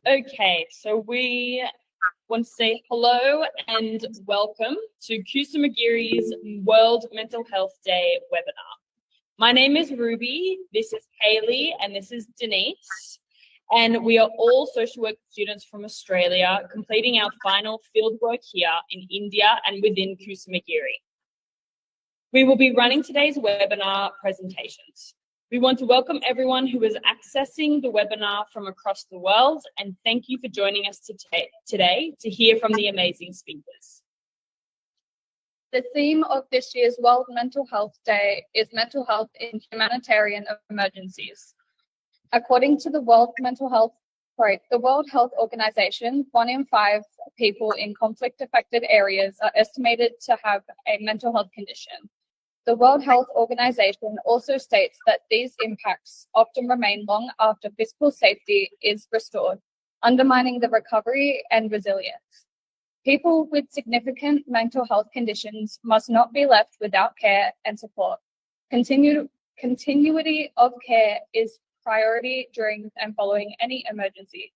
Okay, so we want to say hello and welcome to Kusumagiri's World Mental Health Day webinar. My name is Ruby, this is Kaylee, and this is Denise. And we are all social work students from Australia completing our final fieldwork here in India and within Kusumagiri. We will be running today's webinar presentations. We want to welcome everyone who is accessing the webinar from across the world, and thank you for joining us today to hear from the amazing speakers. The theme of this year's World Mental Health Day is mental health in humanitarian emergencies. According to the World Health Organization, 1 in 5 people in conflict-affected areas are estimated to have a mental health condition. The World Health Organization also states that these impacts often remain long after physical safety is restored, undermining the recovery and resilience. People with significant mental health conditions must not be left without care and support. Continuity of care is priority during and following any emergency.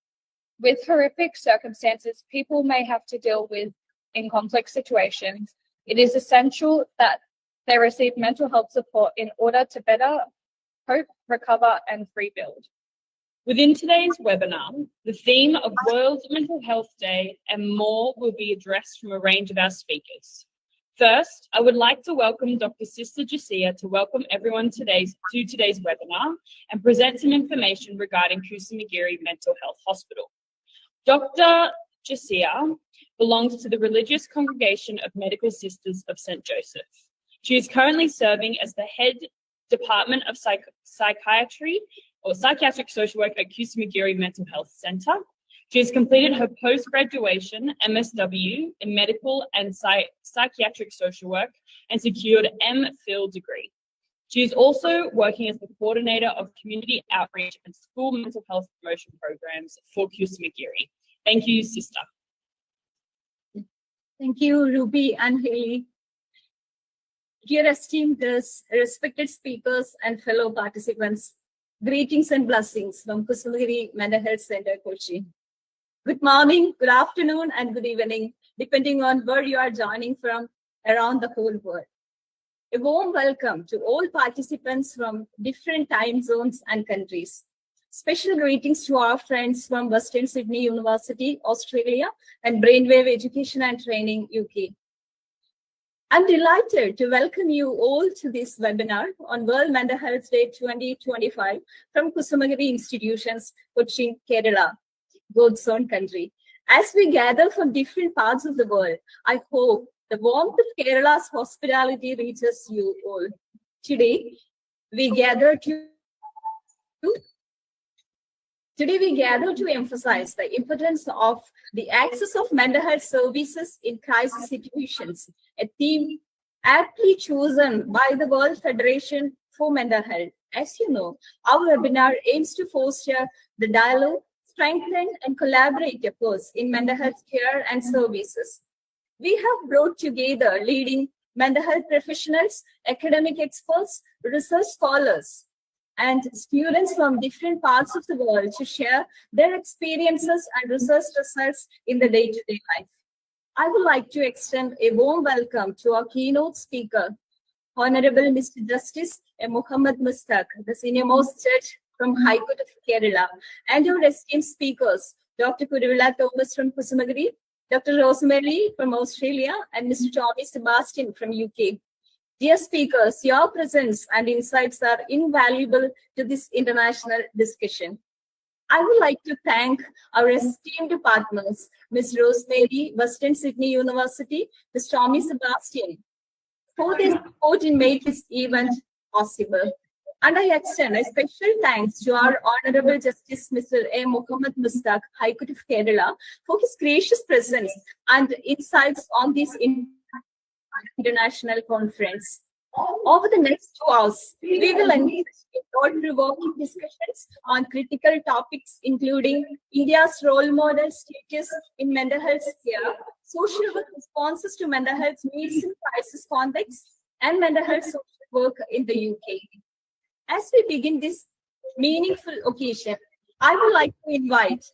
With horrific circumstances people may have to deal with in complex situations, it is essential that they receive mental health support in order to better cope, recover, and rebuild. Within today's webinar, the theme of World Mental Health Day and more will be addressed from a range of our speakers. First, I would like to welcome Dr. Sister Jasia to welcome everyone to today's webinar and present some information regarding Kusumagiri Mental Health Hospital. Dr. Jasia belongs to the Religious Congregation of Medical Sisters of St. Joseph. She is currently serving as the head Department of Psychiatry or Psychiatric Social Work at Kusumagiri Mental Health Centre. She has completed her post-graduation MSW in Medical and Psychiatric Social Work and secured MPhil degree. She is also working as the coordinator of community outreach and school mental health promotion programs for Kusumagiri. Thank you, sister. Thank you, Ruby and Haley. Dear esteemed guests, respected speakers, and fellow participants, greetings and blessings from Kusumagiri Mental Health Center, Cochin. Good morning, good afternoon, and good evening, depending on where you are joining from around the whole world. A warm welcome to all participants from different time zones and countries. Special greetings to our friends from Western Sydney University, Australia, and Brainwave Education and Training, UK. I'm delighted to welcome you all to this webinar on World Mental Health Day 2025 from Kusumagiri Institutions, Cochin, Kerala, God's own country. As we gather from different parts of the world, I hope the warmth of Kerala's hospitality reaches you all. Today, we gather to emphasize the importance of the access of mental health services in crisis situations, a theme aptly chosen by the World Federation for Mental Health. As you know, our webinar aims to foster the dialogue, strengthen and collaborate efforts in mental health care and services. We have brought together leading mental health professionals, academic experts, research scholars, and students from different parts of the world to share their experiences and research results in the day-to-day life. I would like to extend a warm welcome to our keynote speaker, Honorable Mr. Justice Mohammed Mustaq, the senior most judge from High Court of Kerala, and our esteemed speakers, Dr. Kuduvilla Thomas from Kusumagiri, Dr. Rosemary from Australia, and Mr. Tommy Sebastian from UK. Dear speakers, your presence and insights are invaluable to this international discussion. I would like to thank our esteemed partners, Ms. Rosemary, Western Sydney University, Ms. Tommy Sebastian, for their support in making this event possible. And I extend a special thanks to our Honorable Justice Mr. A. Mohammed Mustaq, High Court of Kerala, for his gracious presence and insights on this international conference. Over the next 2 hours, we will engage in thought-provoking discussions on critical topics including India's role model status in mental health care, social work responses to mental health needs in crisis contexts, and mental health social work in the UK. As we begin this meaningful occasion, I would like to invite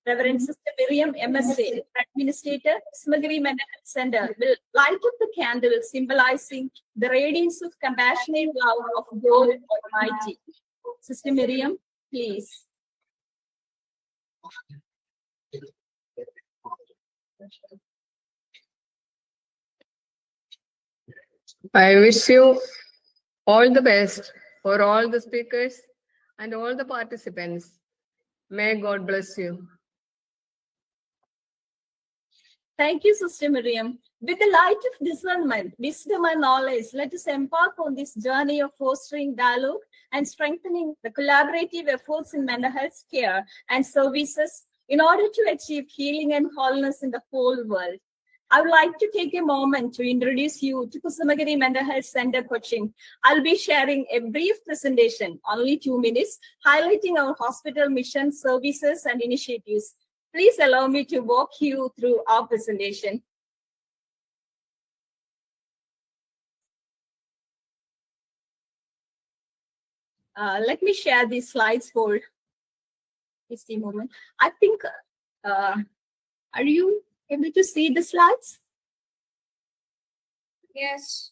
Reverend Sister Miriam, MSA, Administrator, Kusumagiri Mental Health Center, will light up the candle symbolizing the radiance of compassionate love of God Almighty. Sister Miriam, please. I wish you all the best for all the speakers and all the participants. May God bless you. Thank you, Sister Miriam. With the light of discernment, wisdom, and knowledge, let us embark on this journey of fostering dialogue and strengthening the collaborative efforts in mental health care and services in order to achieve healing and wholeness in the whole world. I would like to take a moment to introduce you to Kusumagiri Mental Health Center, Cochin. I'll be sharing a brief presentation, only 2 minutes, highlighting our hospital mission, services, and initiatives. Please allow me to walk you through our presentation. Let me share these slides for just a moment. I think, are you able to see the slides? Yes.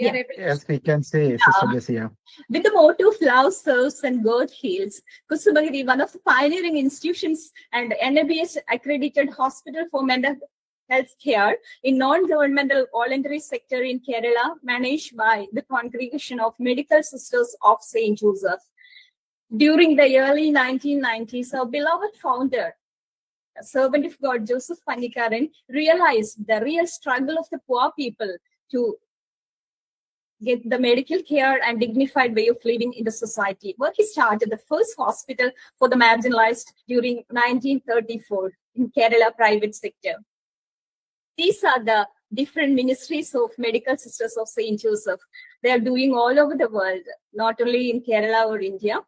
Yes, we can see, Sister Jessica. With the motto of love serves and God heals, Kusumagiri, one of the pioneering institutions and NABH accredited hospital for mental health care in non-governmental voluntary sector in Kerala, managed by the Congregation of Medical Sisters of St. Joseph. During the early 1990s, our beloved founder, a servant of God, Joseph Panikaran, realized the real struggle of the poor people to get the medical care and dignified way of living in the society. Where he started the first hospital for the marginalized during 1934 in Kerala private sector. These are the different ministries of Medical Sisters of St. Joseph. They are doing all over the world, not only in Kerala or India.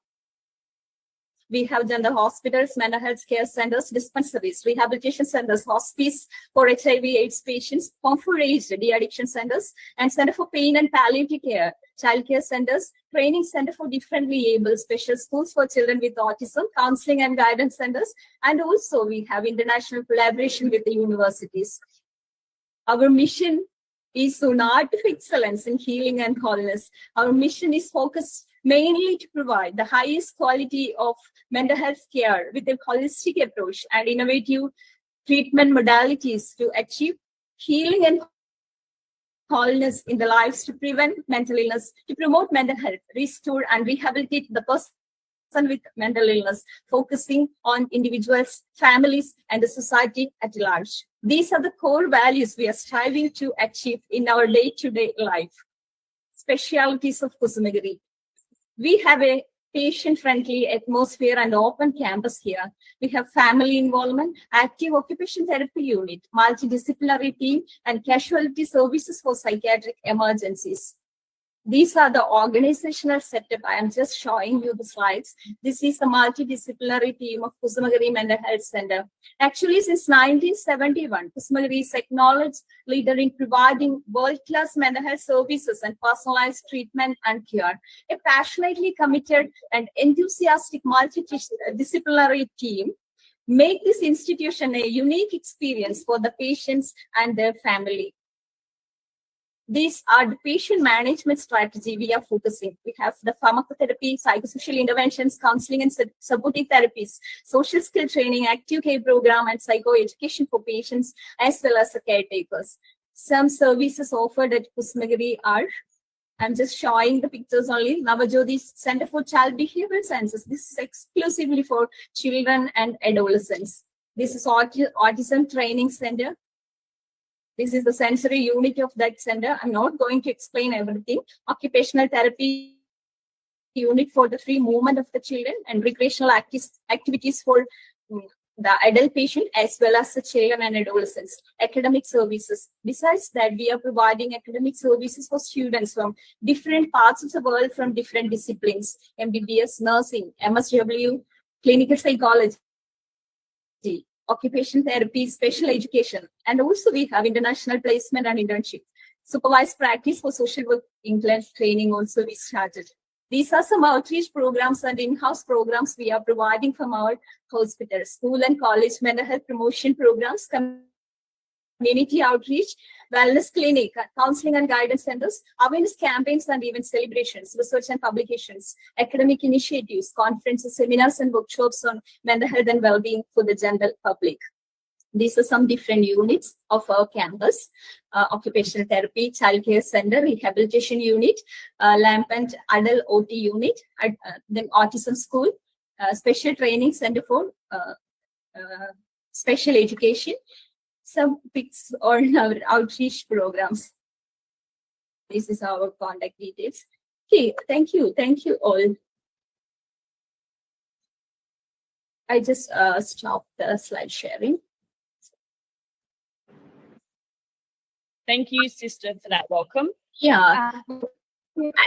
We have general hospitals, mental health care centers, dispensaries, rehabilitation centers, hospice for HIV/AIDS patients, home for aged, de-addiction centers, and center for pain and palliative care, child care centers, training center for differently able, special schools for children with autism, counseling and guidance centers, and also we have international collaboration with the universities. Our mission is on art of excellence in healing and wholeness. Our mission is focused mainly to provide the highest quality of mental health care with a holistic approach and innovative treatment modalities to achieve healing and wholeness in the lives, to prevent mental illness, to promote mental health, restore and rehabilitate the person with mental illness, focusing on individuals, families, and the society at large. These are the core values we are striving to achieve in our day-to-day life. Specialities of Kusumagiri. We have a patient-friendly atmosphere and open campus here. We have family involvement, active occupation therapy unit, multidisciplinary team, and casualty services for psychiatric emergencies. These are the organizational setup. I am just showing you the slides. This is a multidisciplinary team of Kusumagiri Mental Health Center. Actually, since 1971, Kusumagiri is acknowledged leader in providing world-class mental health services and personalized treatment and care. A passionately committed and enthusiastic multidisciplinary team make this institution a unique experience for the patients and their family. These are the patient management strategy we are focusing. We have the pharmacotherapy, psychosocial interventions, counseling and supportive therapies, social skill training, active care program, and psychoeducation for patients as well as the caretakers. Some services offered at Kusumagiri are, I'm just showing the pictures only, Navajyoti Center for Child Behavioral Sciences. This is exclusively for children and adolescents. This is Autism Training Center. This is the sensory unit of that center. I'm not going to explain everything. Occupational therapy unit for the free movement of the children and recreational activities for the adult patient as well as the children and adolescents. Academic services. Besides that, we are providing academic services for students from different parts of the world from different disciplines. MBBS, nursing, MSW, clinical psychology, occupation therapy, special education, and also we have international placement and internship. Supervised practice for social work, England training also we started. These are some outreach programs and in-house programs we are providing from our hospital, school and college mental health promotion programs, community outreach, wellness clinic, counseling and guidance centers, awareness campaigns and even celebrations, research and publications, academic initiatives, conferences, seminars and workshops on mental health and well-being for the general public. These are some different units of our campus: occupational therapy, childcare center, rehabilitation unit, LAMP and adult OT unit, then autism school, special training center for special education. Some pics on our outreach programs. This is our contact details. Okay, thank you all. I just stopped the slide sharing. Thank you, Sister, for that welcome. Yeah.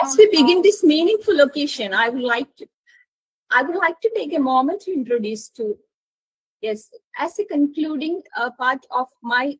As we begin this meaningful occasion, I would like to take a moment to introduce to, yes, as a concluding part of my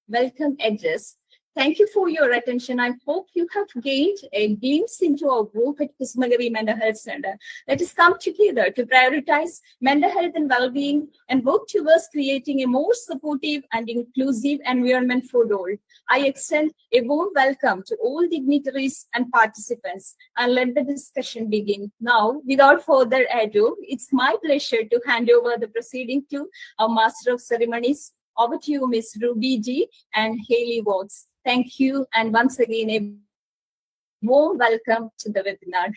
welcome address. Thank you for your attention. I hope you have gained a glimpse into our group at Kusumagiri Mental Health Center. Let us come together to prioritize mental health and well-being and work towards creating a more supportive and inclusive environment for all. I extend a warm welcome to all dignitaries and participants, and let the discussion begin. Now, without further ado, it's my pleasure to hand over the proceeding to our Master of Ceremonies. Over to you, Ms. Ruby G. and Haley Watts. Thank you, and once again, a warm welcome to the webinar.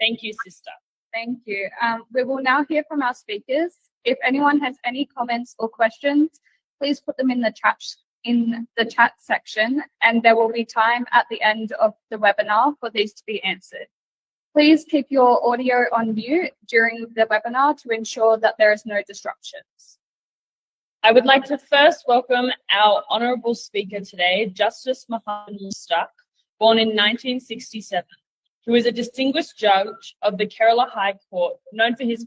Thank you, Sister. Thank you. We will now hear from our speakers. If anyone has any comments or questions, please put them in the chat section, and there will be time at the end of the webinar for these to be answered. Please keep your audio on mute during the webinar to ensure that there is no disruptions. I would like to first welcome our honourable speaker today, Justice Mohammed Mustaq, born in 1967, who is a distinguished judge of the Kerala High Court, known for his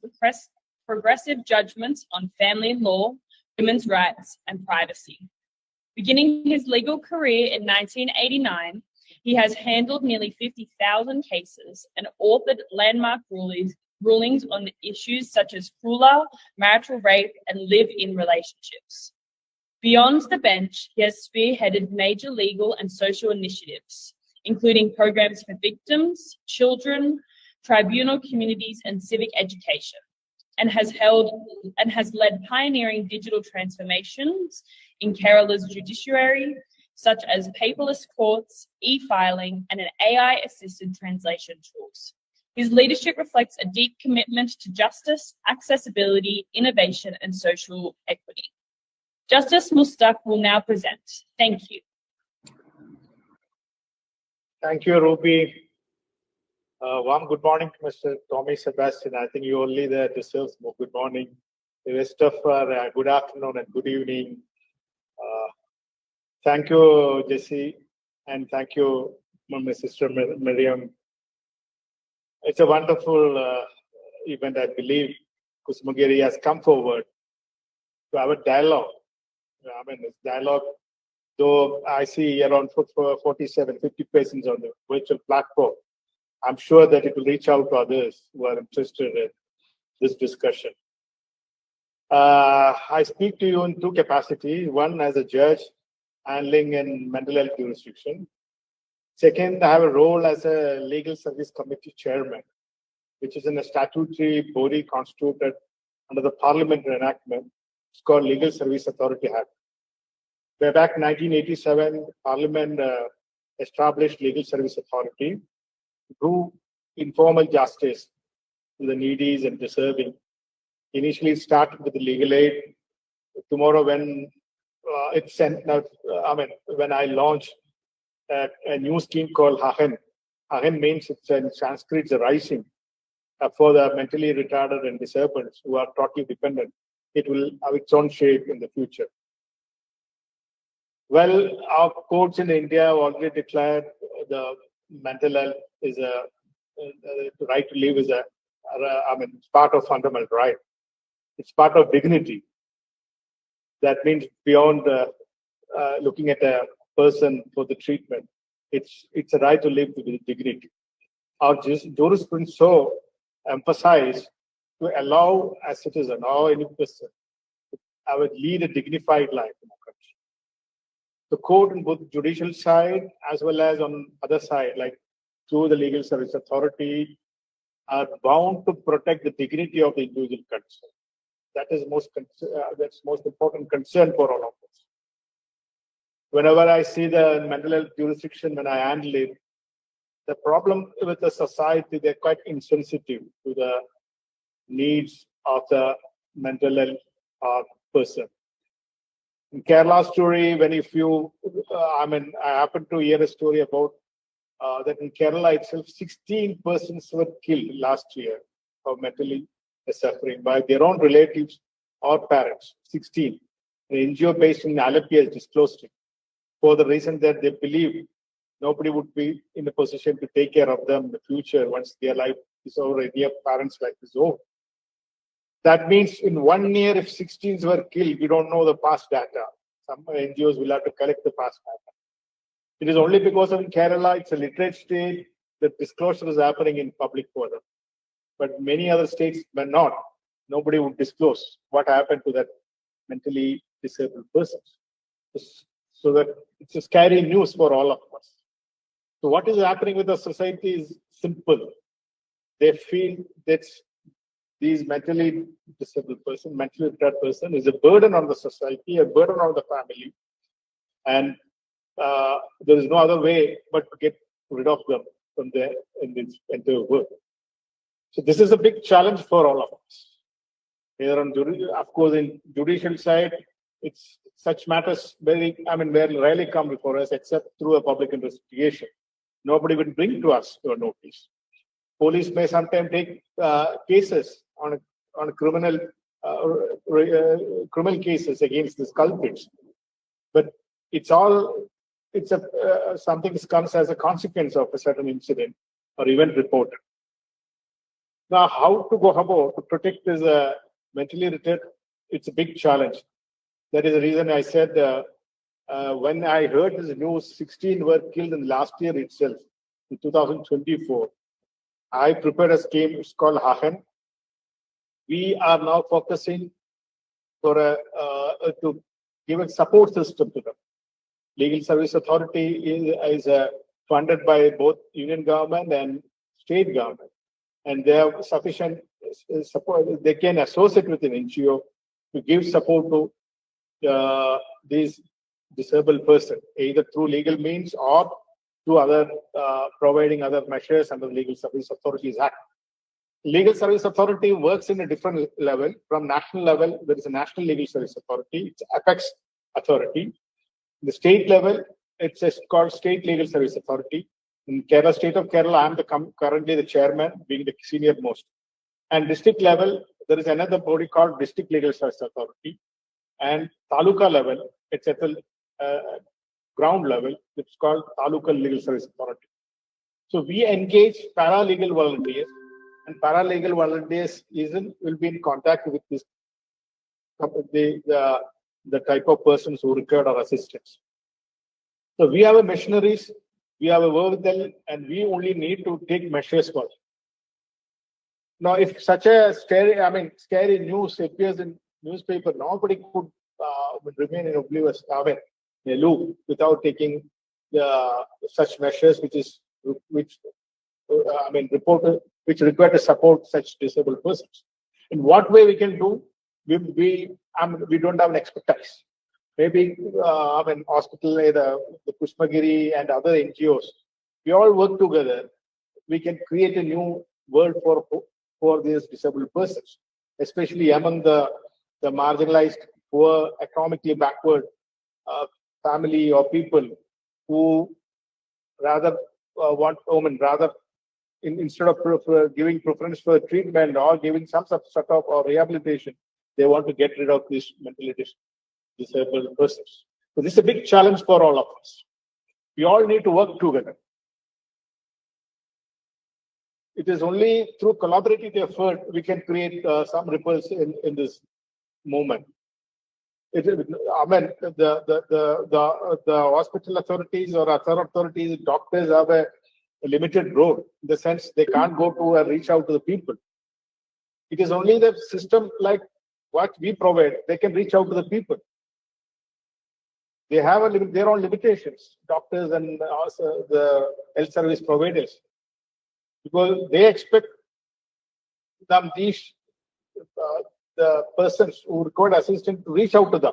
progressive judgments on family law, women's rights, and privacy. Beginning his legal career in 1989, he has handled nearly 50,000 cases and authored landmark rulings on issues such as khula, marital rape, and live-in relationships. Beyond the bench, he has spearheaded major legal and social initiatives, including programs for victims, children, tribunal communities, and civic education, and has led pioneering digital transformations in Kerala's judiciary, such as paperless courts, e-filing, and an AI-assisted translation tools. His leadership reflects a deep commitment to justice, accessibility, innovation, and social equity. Justice Mustaq will now present. Thank you. Thank you, Ruby. Warm good morning to Mr. Tommy Sebastian. I think you only there deserves more good morning. The rest of good afternoon and good evening. Thank you, Jessie, and thank you, my sister Miriam. It's a wonderful event. I believe Kusumagiri has come forward to have a dialogue. I mean, this dialogue, though I see around 47, 50 persons on the virtual platform, I'm sure that it will reach out to others who are interested in this discussion. I speak to you in two capacities. One, as a judge handling in mental health jurisdiction. Second, I have a role as a legal service committee chairman, which is in a statutory body constituted under the parliamentary enactment. It's called Legal Service Authority Act. Way back 1987, Parliament established Legal Service Authority to do informal justice to the needy and deserving. Initially, it started with the legal aid. Tomorrow, when it's sent out, when I launched a new scheme called Hahen. Hahen means it's in Sanskrit, it's a rising for the mentally retarded and disabled who are totally dependent. It will have its own shape in the future. Well, our courts in India have already declared the mental health is the right to live is it's part of fundamental right. It's part of dignity. That means beyond looking at a person for the treatment, it's a right to live with dignity. our jurisprudence so emphasized to allow a citizen or any person to have lead a dignified life in our country. The court on both judicial side as well as on other side, like through the legal service authority, are bound to protect the dignity of the individual concerned. That is that's most important concern for all of us. Whenever I see the mental health jurisdiction, when I handle it, the problem with the society, they're quite insensitive to the needs of the mental health person. In Kerala story, I happened to hear a story about that in Kerala itself, 16 persons were killed last year of mentally suffering by their own relatives or parents. 16. An NGO based in Alleppey has disclosed it for the reason that they believe nobody would be in a position to take care of them in the future once their life is over, and their parents' life is over. That means in 1 year, if 16s were killed, we don't know the past data. Some NGOs will have to collect the past data. It is only because of in Kerala, it's a literate state, that disclosure is happening in public forum. But many other states were not. Nobody would disclose what happened to that mentally disabled person. So that it's a scary news for all of us. So what is happening with the society is simple. They feel that these mentally disabled person, mentally retarded person is a burden on the society, a burden on the family. And there is no other way but to get rid of them from there in this entire world. So this is a big challenge for all of us. Here on of course, in judicial side, it's such matters very rarely come before us except through a public investigation. Nobody will bring to us to a notice. Police may sometimes take cases on criminal cases against these culprits, but something comes as a consequence of a certain incident or event reported. Now, how to go about to protect this mentally retarded? It's a big challenge. That is the reason I said when I heard this news, 16 were killed in last year itself, in 2024. I prepared a scheme. It's called HAHEN. We are now focusing to give a support system to them. Legal Service Authority is funded by both union government and state government, and they have sufficient support. They can associate with an NGO to give support to these disabled person, either through legal means or through other providing other measures under the Legal Service Authorities Act. Legal Service Authority works in a different level. From national level, there is a National Legal Service Authority. It's apex authority. The state level, it's called State Legal Service Authority. In Kerala, state of Kerala, I'm currently the chairman, being the senior most. And district level, there is another body called District Legal Service Authority. And taluka level, it's at the ground level, it's called Taluka Legal Service Authority. So we engage paralegal volunteers, and paralegal volunteers will be in contact with this the type of persons who require our assistance. So we have a machineries, we have a wherewithal, and we only need to take measures for it. Now, if such a scary news appears in newspaper, nobody could remain in oblivious loop without taking such measures, which require to support such disabled persons. In what way we can do? We don't have an expertise. Maybe hospital, the Kusumagiri and other NGOs, we all work together. We can create a new world for these disabled persons, especially among the marginalized, poor, economically backward family or people who rather instead of giving preference for treatment or giving some sort of rehabilitation, they want to get rid of these mentally disabled persons. So this is a big challenge for all of us. We all need to work together. It is only through collaborative effort we can create some ripples in this movement. The hospital authorities or other authorities, doctors have a a limited role in the sense they can't go to or reach out to the people. It is only the system like what we provide, they can reach out to the people. They have their own limitations, doctors and also the health service providers, because they expect the persons who require assistance to reach out to them.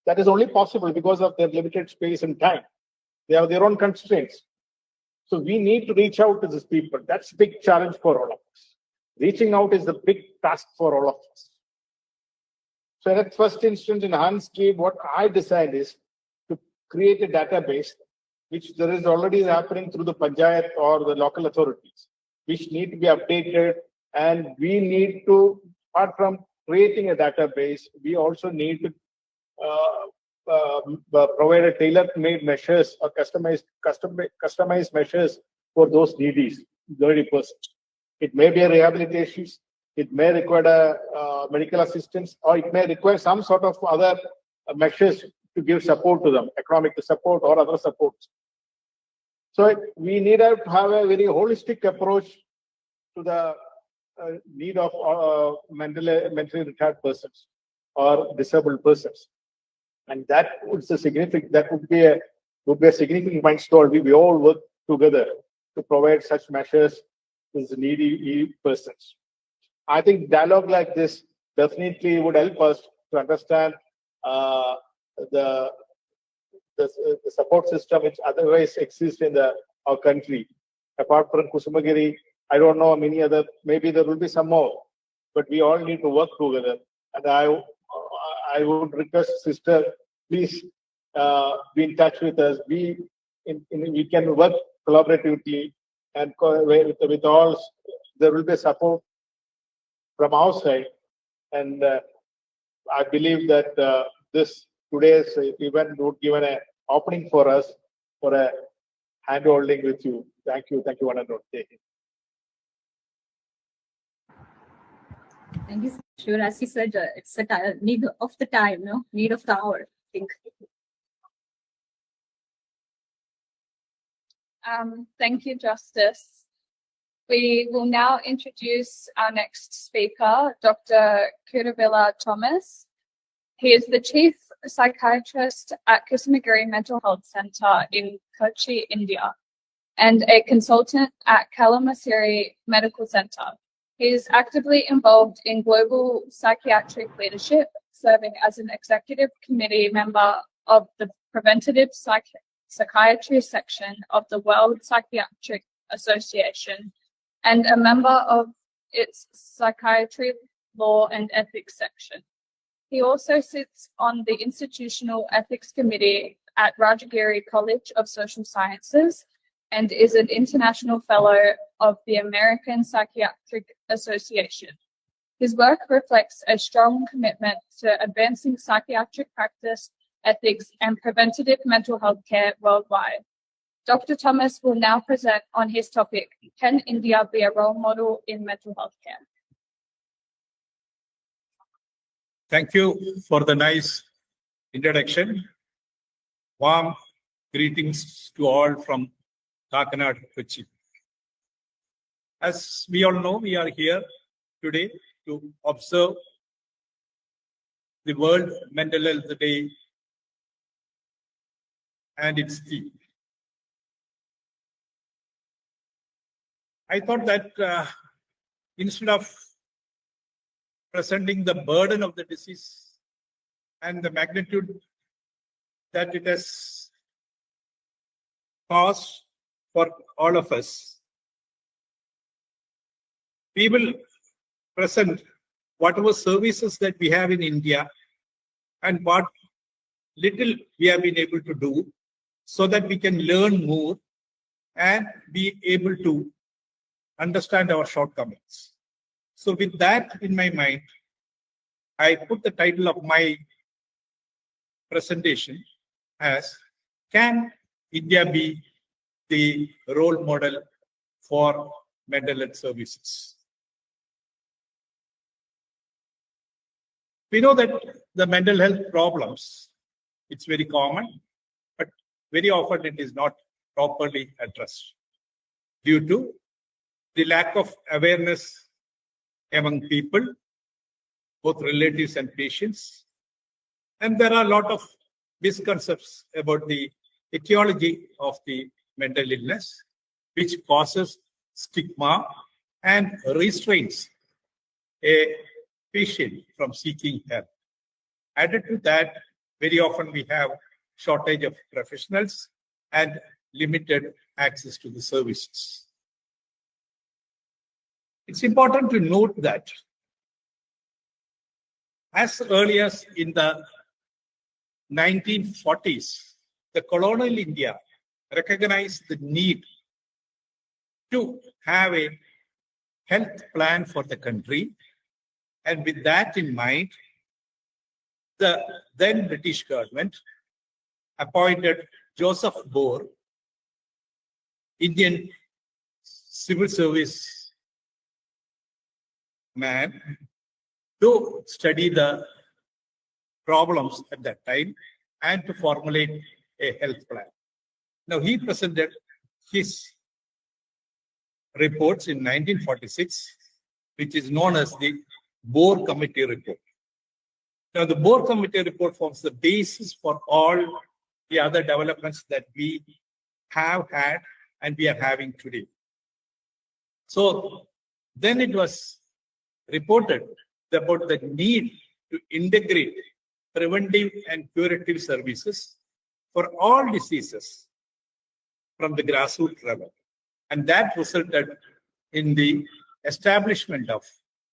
That is only possible because of their limited space and time. They have their own constraints. So we need to reach out to these people. That's a big challenge for all of us. Reaching out is the big task for all of us. So at first instance in Hans scheme, what I designed is to create a database, which there is already happening through the panchayat or the local authorities, which need to be updated. And we need to, apart from creating a database, we also need to provide a tailor-made measures or customized measures for those needy persons. It may be a rehabilitation, it may require a medical assistance, or it may require some sort of other measures to give support to them, economic support or other supports. So we need to have a very holistic approach to the need of mentally retired persons or disabled persons. And that would be a significant milestone. We all work together to provide such measures to the needy persons. I think dialogue like this definitely would help us to understand the support system which otherwise exists in our country. Apart from Kusumagiri, I don't know many other, maybe there will be some more, but we all need to work together. And I would request sister, please be in touch with us. We can work collaboratively and with all, there will be support from our side. And I believe that today's event would give an opening for us for a hand-holding with you. Thank you, one and all. Thank you, sure. As you said, it's a need of the time, no? Need of the hour, I think. Thank you, Justice. We will now introduce our next speaker, Dr. Kuruvilla Thomas. He is the Chief Psychiatrist at Kusumagiri Mental Health Centre in Cochin, India, and a consultant at Kalamasiri Medical Centre. He is actively involved in global psychiatric leadership, serving as an executive committee member of the Preventative Psychiatry section of the World Psychiatric Association and a member of its Psychiatry Law and Ethics section. He also sits on the Institutional Ethics Committee at Rajagiri College of Social Sciences and is an international fellow of the American Psychiatric Association. His work reflects a strong commitment to advancing psychiatric practice, ethics, and preventative mental health care worldwide. Dr. Thomas will now present on his topic, Can India be a role model in mental health care? Thank you for the nice introduction. Warm greetings to all from Kakinad, Cochin. As we all know, we are here today to observe the World Mental Health Day and its theme. I thought that instead of presenting the burden of the disease and the magnitude that it has caused for all of us, we will present whatever services that we have in India and what little we have been able to do so that we can learn more and be able to understand our shortcomings. So with that in my mind, I put the title of my presentation as Can India be the role model for mental health services? We know that the mental health problems, it's very common, but very often it is not properly addressed. due to the lack of awareness among people, both relatives and patients. And there are a lot of misconceptions about the etiology of the mental illness, which causes stigma and restrains a patient from seeking help. Added to that, very often we have shortage of professionals and limited access to the services. It's important to note that as early as in the 1940s, the colonial India recognized the need to have a health plan for the country. And with that in mind, the then British government appointed Joseph Bohr, Indian civil service man, to study the problems at that time and to formulate a health plan. Now, he presented his reports in 1946, which is known as the Bohr Committee Report. Now, the Bohr Committee Report forms the basis for all the other developments that we have had and we are having today. So, then it was reported about the need to integrate preventive and curative services for all diseases from the grassroots level. And that resulted in the establishment of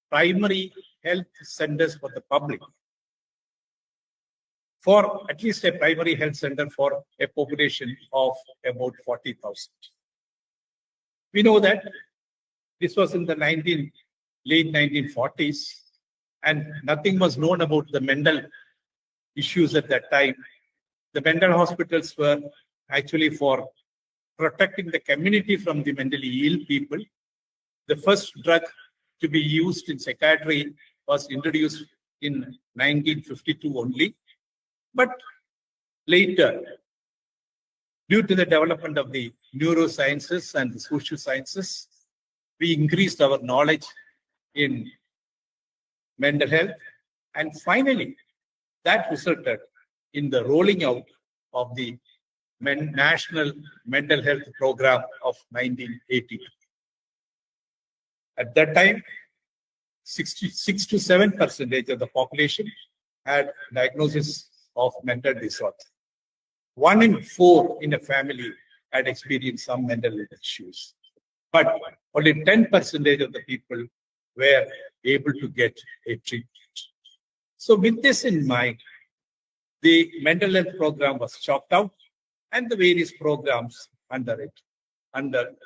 primary health centers for the public, for at least a primary health center for a population of about 40,000. We know that this was in the late 1940s, and nothing was known about the mental issues at that time. The mental hospitals were actually for protecting the community from the mentally ill people. The first drug to be used in psychiatry was introduced in 1952 only. But later, due to the development of the neurosciences and the social sciences, we increased our knowledge in mental health. And finally, that resulted in the rolling out of the National Mental Health Program of 1982. At that time, 66 to 7% of the population had diagnosis of mental disorder. 1 in 4 in a family had experienced some mental issues. But only 10% of the people were able to get a treatment. So with this in mind, the mental health program was chalked out and the various programs under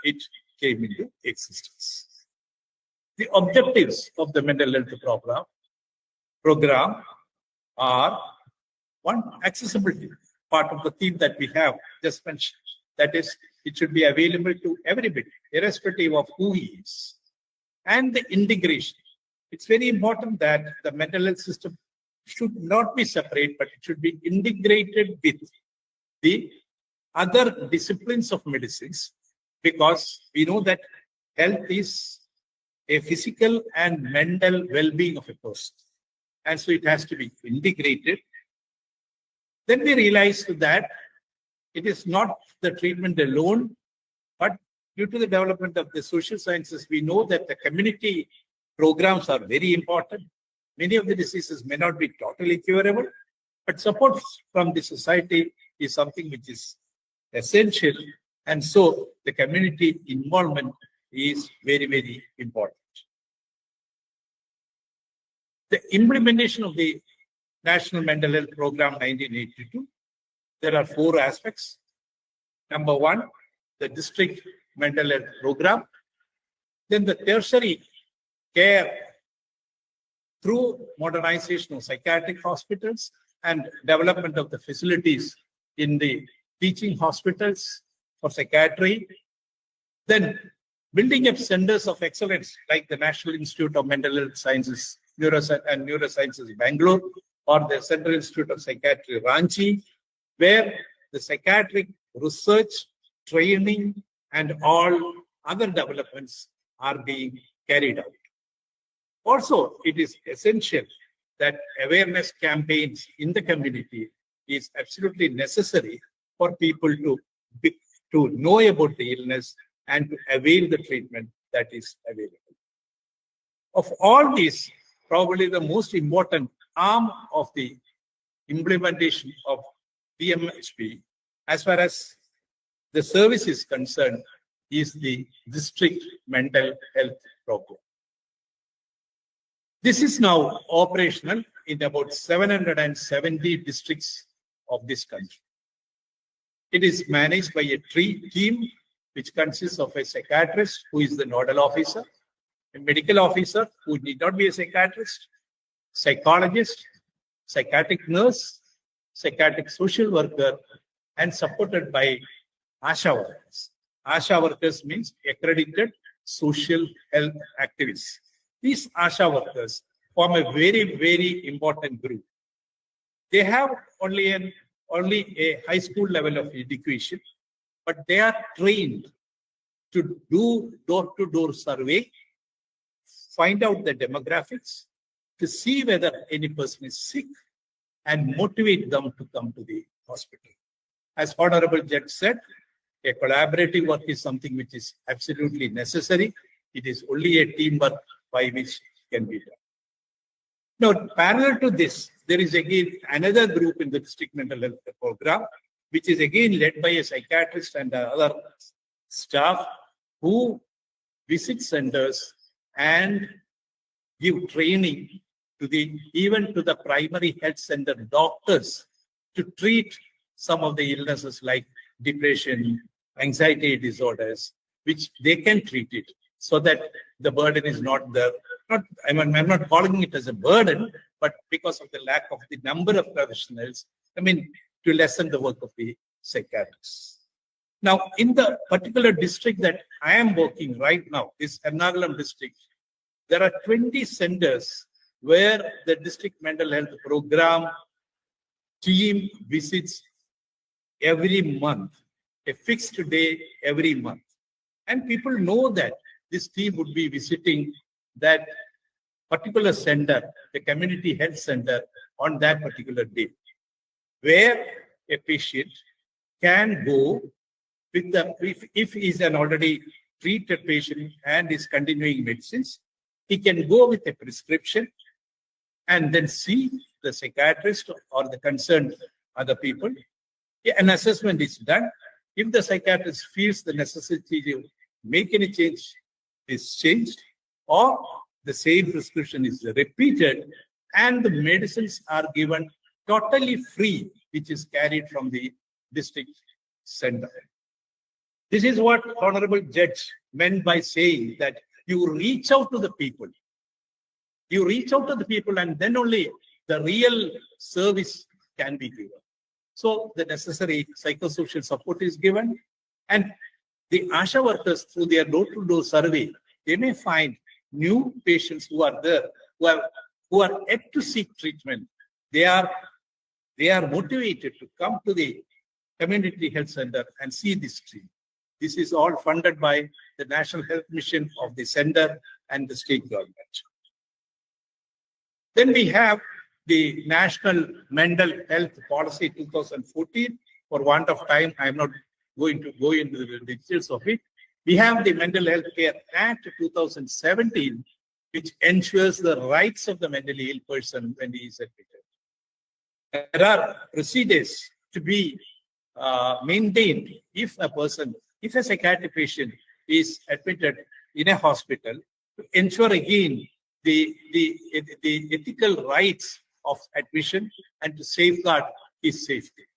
it came into existence. The objectives of the mental health program are one, accessibility, part of the theme that we have just mentioned. That is, it should be available to everybody, irrespective of who he is. And the integration. It's very important that the mental health system should not be separate, but it should be integrated with the other disciplines of medicines, because we know that health is a physical and mental well-being of a person. And so it has to be integrated. Then we realized that it is not the treatment alone, but due to the development of the social sciences, we know that the community programs are very important. Many of the diseases may not be totally curable, but support from the society is something which is essential. And so the community involvement is very, very important. The implementation of the National Mental Health Program 1982, there are 4 aspects. Number 1, the district mental health program. Then the tertiary care through modernization of psychiatric hospitals and development of the facilities in the teaching hospitals for psychiatry. Then building up centers of excellence like the National Institute of Mental Health Sciences and Neurosciences Bangalore, or the Central Institute of Psychiatry Ranchi, where the psychiatric research, training, and all other developments are being carried out. Also, it is essential that awareness campaigns in the community is absolutely necessary for people to know about the illness and to avail the treatment that is available. Of all these, probably the most important arm of the implementation of DMHP, as far as the service is concerned, is the district mental health program. This is now operational in about 770 districts of this country. It is managed by a team which consists of a psychiatrist who is the nodal officer, a medical officer who need not be a psychiatrist, psychologist, psychiatric nurse, psychiatric social worker, and supported by ASHA workers. ASHA workers means accredited social health activists. These ASHA workers form a very, very important group. They have only a high school level of education, but they are trained to do door-to-door survey, find out the demographics, to see whether any person is sick, and motivate them to come to the hospital. As Honorable Judge said, a collaborative work is something which is absolutely necessary. It is only a teamwork by which it can be done. Now, parallel to this, there is again another group in the district mental health program, which is again led by a psychiatrist and other staff who visit centers and give training to even to the primary health center doctors to treat some of the illnesses like depression, anxiety disorders, which they can treat it so that the burden is not there. I'm not calling it as a burden, but because of the lack of the number of professionals, to lessen the work of the psychiatrists. Now, in the particular district that I am working right now, this Ernakulam district, there are 20 centers where the district mental health program team visits every month, a fixed day every month. And people know that this team would be visiting that particular center, the community health center, on that particular day, where a patient can go with if he is an already treated patient and is continuing medicines, he can go with a prescription and then see the psychiatrist or the concerned other people. An assessment is done. If the psychiatrist feels the necessity to make any change, is changed, or the same prescription is repeated, and the medicines are given totally free, which is carried from the district center. This is what Honorable Judge meant by saying that you reach out to the people. You reach out to the people, and then only the real service can be given. So the necessary psychosocial support is given, and the ASHA workers, through their door-to-door survey, they may find new patients who are there, who are yet to seek treatment. They are motivated to come to the community health center and see this treatment. This is all funded by the National Health Mission of the center and the state government. Then we have the National Mental Health Policy 2014. For want of time, I am not going to go into the details of it. We have the Mental Health Care Act 2017, which ensures the rights of the mentally ill person when he is admitted. There are procedures to be maintained if a psychiatric patient is admitted in a hospital, to ensure again the ethical rights of admission and to safeguard his safety.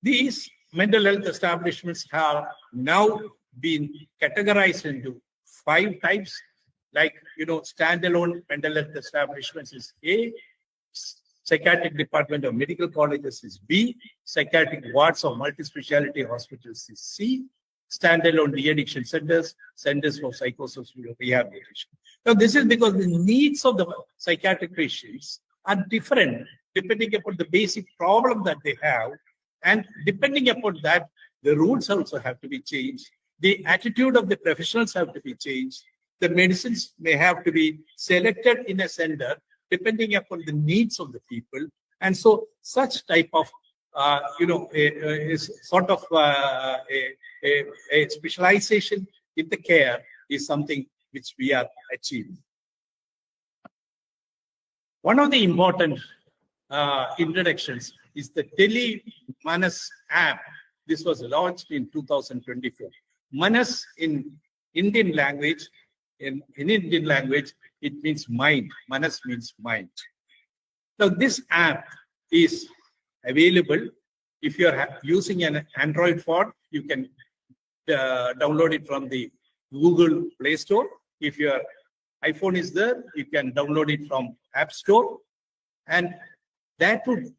These mental health establishments have now been categorized into 5 types. Like, standalone mental health establishments is A, psychiatric department of medical colleges is B, psychiatric wards of multi-speciality hospitals is C, standalone de-addiction centers, centers for psychosocial rehabilitation. Now, this is because the needs of the psychiatric patients are different depending upon the basic problem that they have, and depending upon that, The rules also have to be changed. The attitude of the professionals have to be changed. The medicines may have to be selected in a center depending upon the needs of the people. And so such type of, is sort of a specialization in the care is something which we are achieving. One of the important introductions is the Manas app. This was launched in 2024. Manas in Indian language, in Indian language, it means mind. Manas means mind. Now, this app is available. If you are using an Android phone, you can download it from the Google Play Store. If your iPhone is there, you can download it from App Store. And that would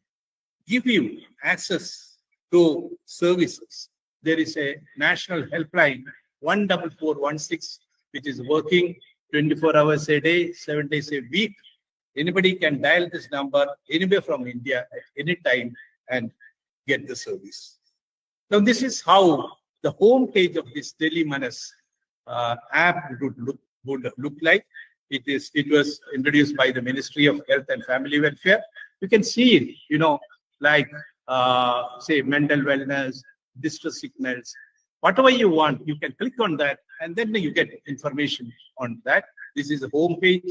give you access to services. There is a national helpline, 14416, which is working 24 hours a day, 7 days a week. Anybody can dial this number anywhere from India at any time and get the service. Now, this is how the home page of this Manas app would look like. It was introduced by the Ministry of Health and Family Welfare. You can see it, like say mental wellness, distress signals, whatever you want, you can click on that and then you get information on that. This is a home page.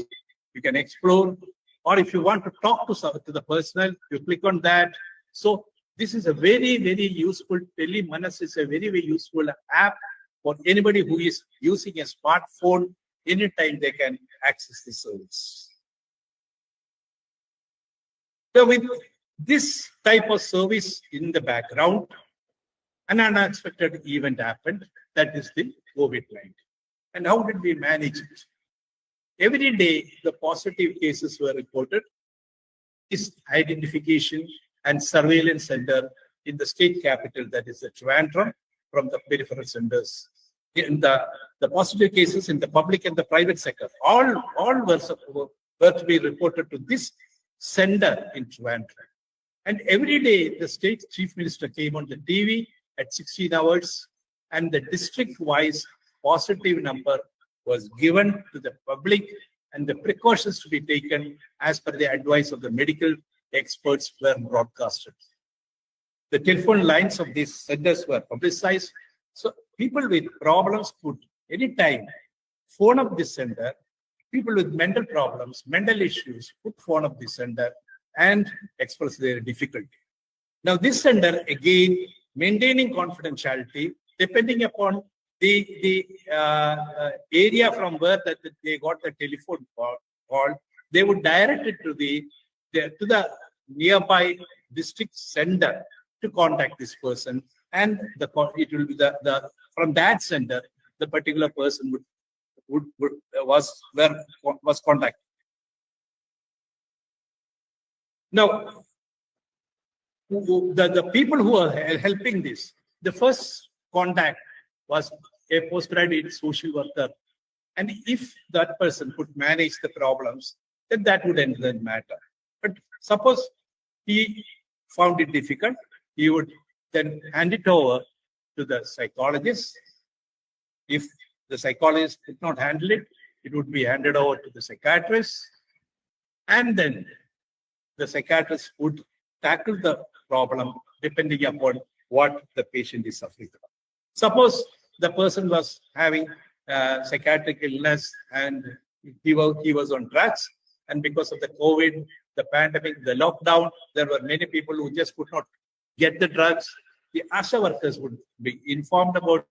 You can explore, or if you want to talk to the personnel, you click on that. So this is a very, very useful, Manas is a very, very useful app for anybody who is using a smartphone. Anytime they can access the service. So with this type of service in the background, an unexpected event happened. That is the COVID-19. And how did we manage it? Every day, the positive cases were reported. This identification and surveillance center in the state capital, that is the Trivandrum, from the peripheral centers. In the positive cases in the public and the private sector, all were to be reported to this center in Trivandrum. And every day, the state chief minister came on the TV at 16 hours, and the district-wise positive number was given to the public, and the precautions to be taken as per the advice of the medical experts were broadcasted. The telephone lines of these centers were publicized, so people with problems could anytime phone up this center. People with mental problems, mental issues could phone up this center and express their difficulty. Now, this center, again, maintaining confidentiality, depending upon the area from where they got the telephone call, they would direct it to the nearby district center to contact this person, and it will be from that center the particular person was contacted. Now, the people who are helping this, the first contact was a postgraduate social worker, and if that person could manage the problems, then that would end the matter. But suppose he found it difficult, he would then hand it over to the psychologist. If the psychologist did not handle it, it would be handed over to the psychiatrist, and then the psychiatrist would tackle the problem depending upon what the patient is suffering from. Suppose the person was having psychiatric illness and he was on drugs, and because of the COVID, the pandemic, the lockdown, there were many people who just could not get the drugs. The ASHA workers would be informed about it,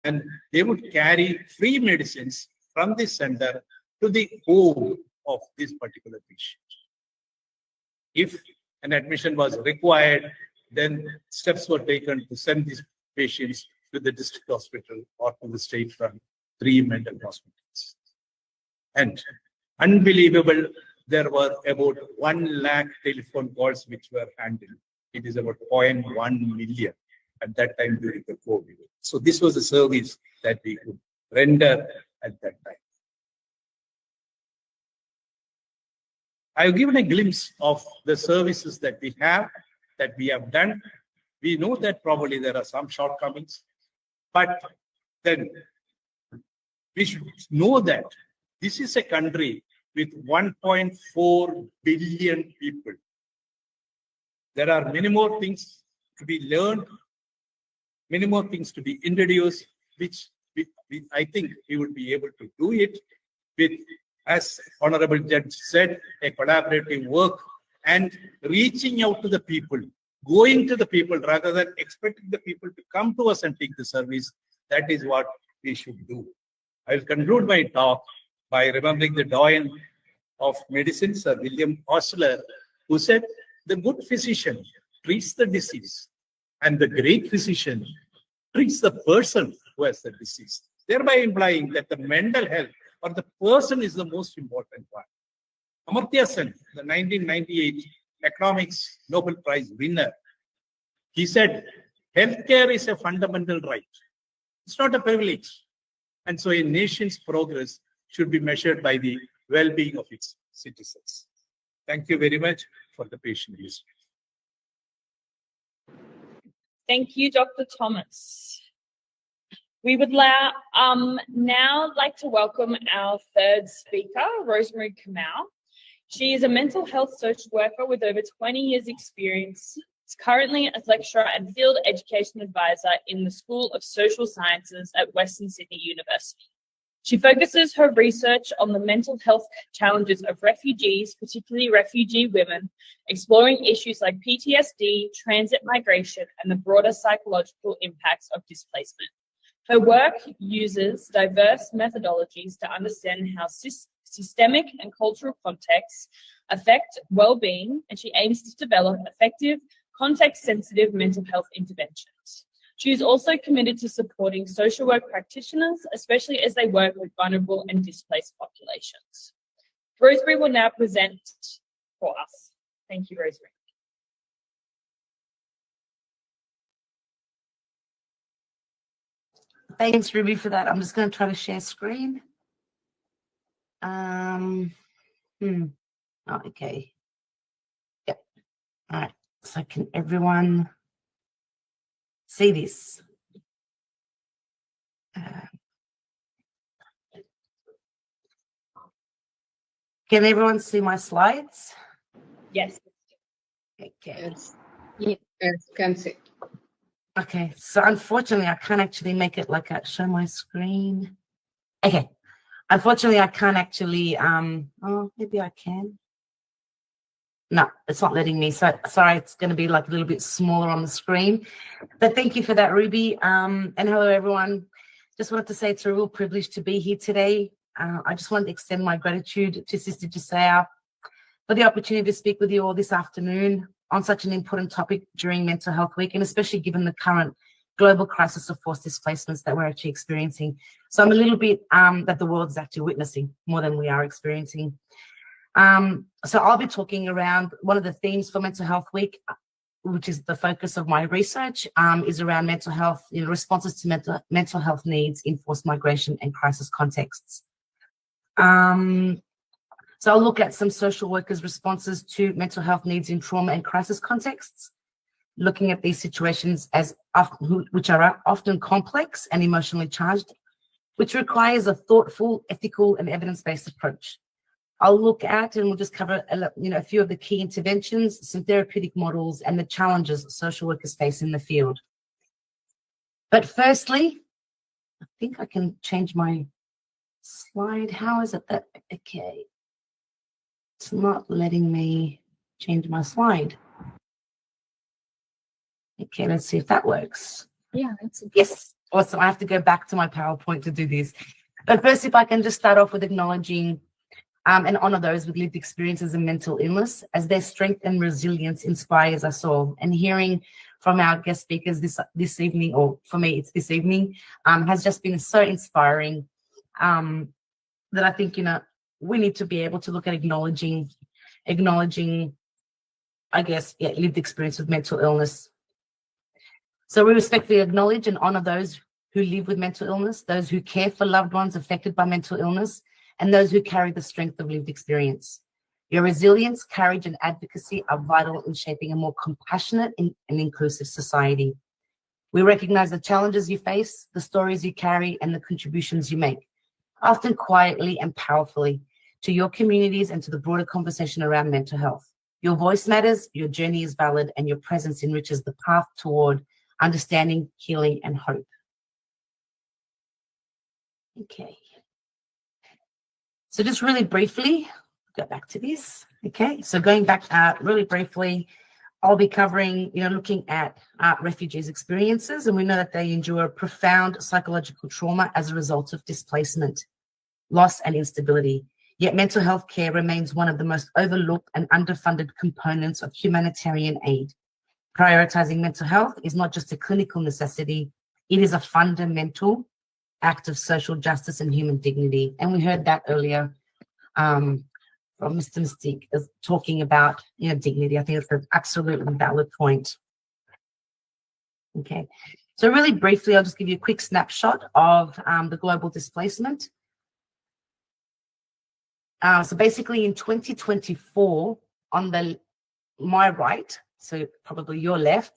and they would carry free medicines from this center to the home of this particular patient. If an admission was required, then steps were taken to send these patients to the district hospital or to the state-run 3 mental hospitals. And unbelievable, there were about 1 lakh telephone calls which were handled. It is about 0.1 million at that time during the COVID. So this was a service that we could render at that time. I've given a glimpse of the services that we have done. We know that probably there are some shortcomings, but then we should know that this is a country with 1.4 billion people. There are many more things to be learned, many more things to be introduced, which I think we would be able to do it with, as Honorable Judge said, a collaborative work and reaching out to the people, going to the people rather than expecting the people to come to us and take the service. That is what we should do. I will conclude my talk by remembering the doyen of medicine, Sir William Osler, who said, the good physician treats the disease and the great physician treats the person who has the disease, thereby implying that the mental health or the person is the most important one. Amartya Sen, the 1998 Economics Nobel Prize winner, he said, healthcare is a fundamental right. It's not a privilege. And so a nation's progress should be measured by the well-being of its citizens. Thank you very much for the patient listening. Thank you, Dr. Thomas. We would now like to welcome our third speaker, Rosemary Kamau. She is a mental health social worker with over 20 years' experience. She's currently a lecturer and field education advisor in the School of Social Sciences at Western Sydney University. She focuses her research on the mental health challenges of refugees, particularly refugee women, exploring issues like PTSD, transit migration, and the broader psychological impacts of displacement. Her work uses diverse methodologies to understand how systemic and cultural contexts affect well-being, and she aims to develop effective, context-sensitive mental health interventions. She is also committed to supporting social work practitioners, especially as they work with vulnerable and displaced populations. Rosemary will now present for us. Thank you, Rosemary. Thanks, Ruby, for that. I'm just going to try to share screen. Oh, okay. Yep. All right. So can everyone see this? Can everyone see my slides? Yes. Okay. Yes, can see. Okay, so unfortunately, I can't actually make it like show my screen. Okay, unfortunately, I can't actually, oh, maybe I can. No, it's not letting me. So sorry, it's going to be like a little bit smaller on the screen. But thank you for that, Ruby. And hello, everyone. Just wanted to say it's a real privilege to be here today. I just wanted to extend my gratitude to Sister Josiah for the opportunity to speak with you all this afternoon on such an important topic during Mental Health Week, and especially given the current global crisis of forced displacements that we're actually experiencing. So I'm a little bit that the world is actually witnessing more than we are experiencing. So I'll be talking around one of the themes for Mental Health Week, which is the focus of my research, is around mental health, responses to mental health needs in forced migration and crisis contexts. So I'll look at some social workers' responses to mental health needs in trauma and crisis contexts, looking at these situations which are often complex and emotionally charged, which requires a thoughtful, ethical, and evidence-based approach. I'll look at, and we'll just cover a few of the key interventions, some therapeutic models, and the challenges social workers face in the field. But firstly, I think I can change my slide. How is it that, okay. It's not letting me change my slide. Okay, let's see if that works. Yeah, Yes, awesome. I have to go back to my PowerPoint to do this. But first, if I can just start off with acknowledging and honor those with lived experiences of mental illness, as their strength and resilience inspires us all. And hearing from our guest speakers this evening, or for me, it's this evening, has just been so inspiring that I think, we need to be able to look at acknowledging, I guess, lived experience with mental illness. So we respectfully acknowledge and honor those who live with mental illness, those who care for loved ones affected by mental illness, and those who carry the strength of lived experience. Your resilience, courage, and advocacy are vital in shaping a more compassionate and inclusive society. We recognize the challenges you face, the stories you carry, and the contributions you make, often quietly and powerfully, to your communities and to the broader conversation around mental health. Your voice matters, your journey is valid, and your presence enriches the path toward understanding, healing, and hope. Okay. So just really briefly, go back to this. Okay. So going back really briefly, I'll be covering, looking at refugees' experiences, and we know that they endure profound psychological trauma as a result of displacement, loss, and instability. Yet mental health care remains one of the most overlooked and underfunded components of humanitarian aid. Prioritizing mental health is not just a clinical necessity, it is a fundamental act of social justice and human dignity. And we heard that earlier from Mr. Mystique talking about dignity. I think it's an absolutely valid point. Okay, so really briefly, I'll just give you a quick snapshot of the global displacement. So basically in 2024, on my right, so probably your left,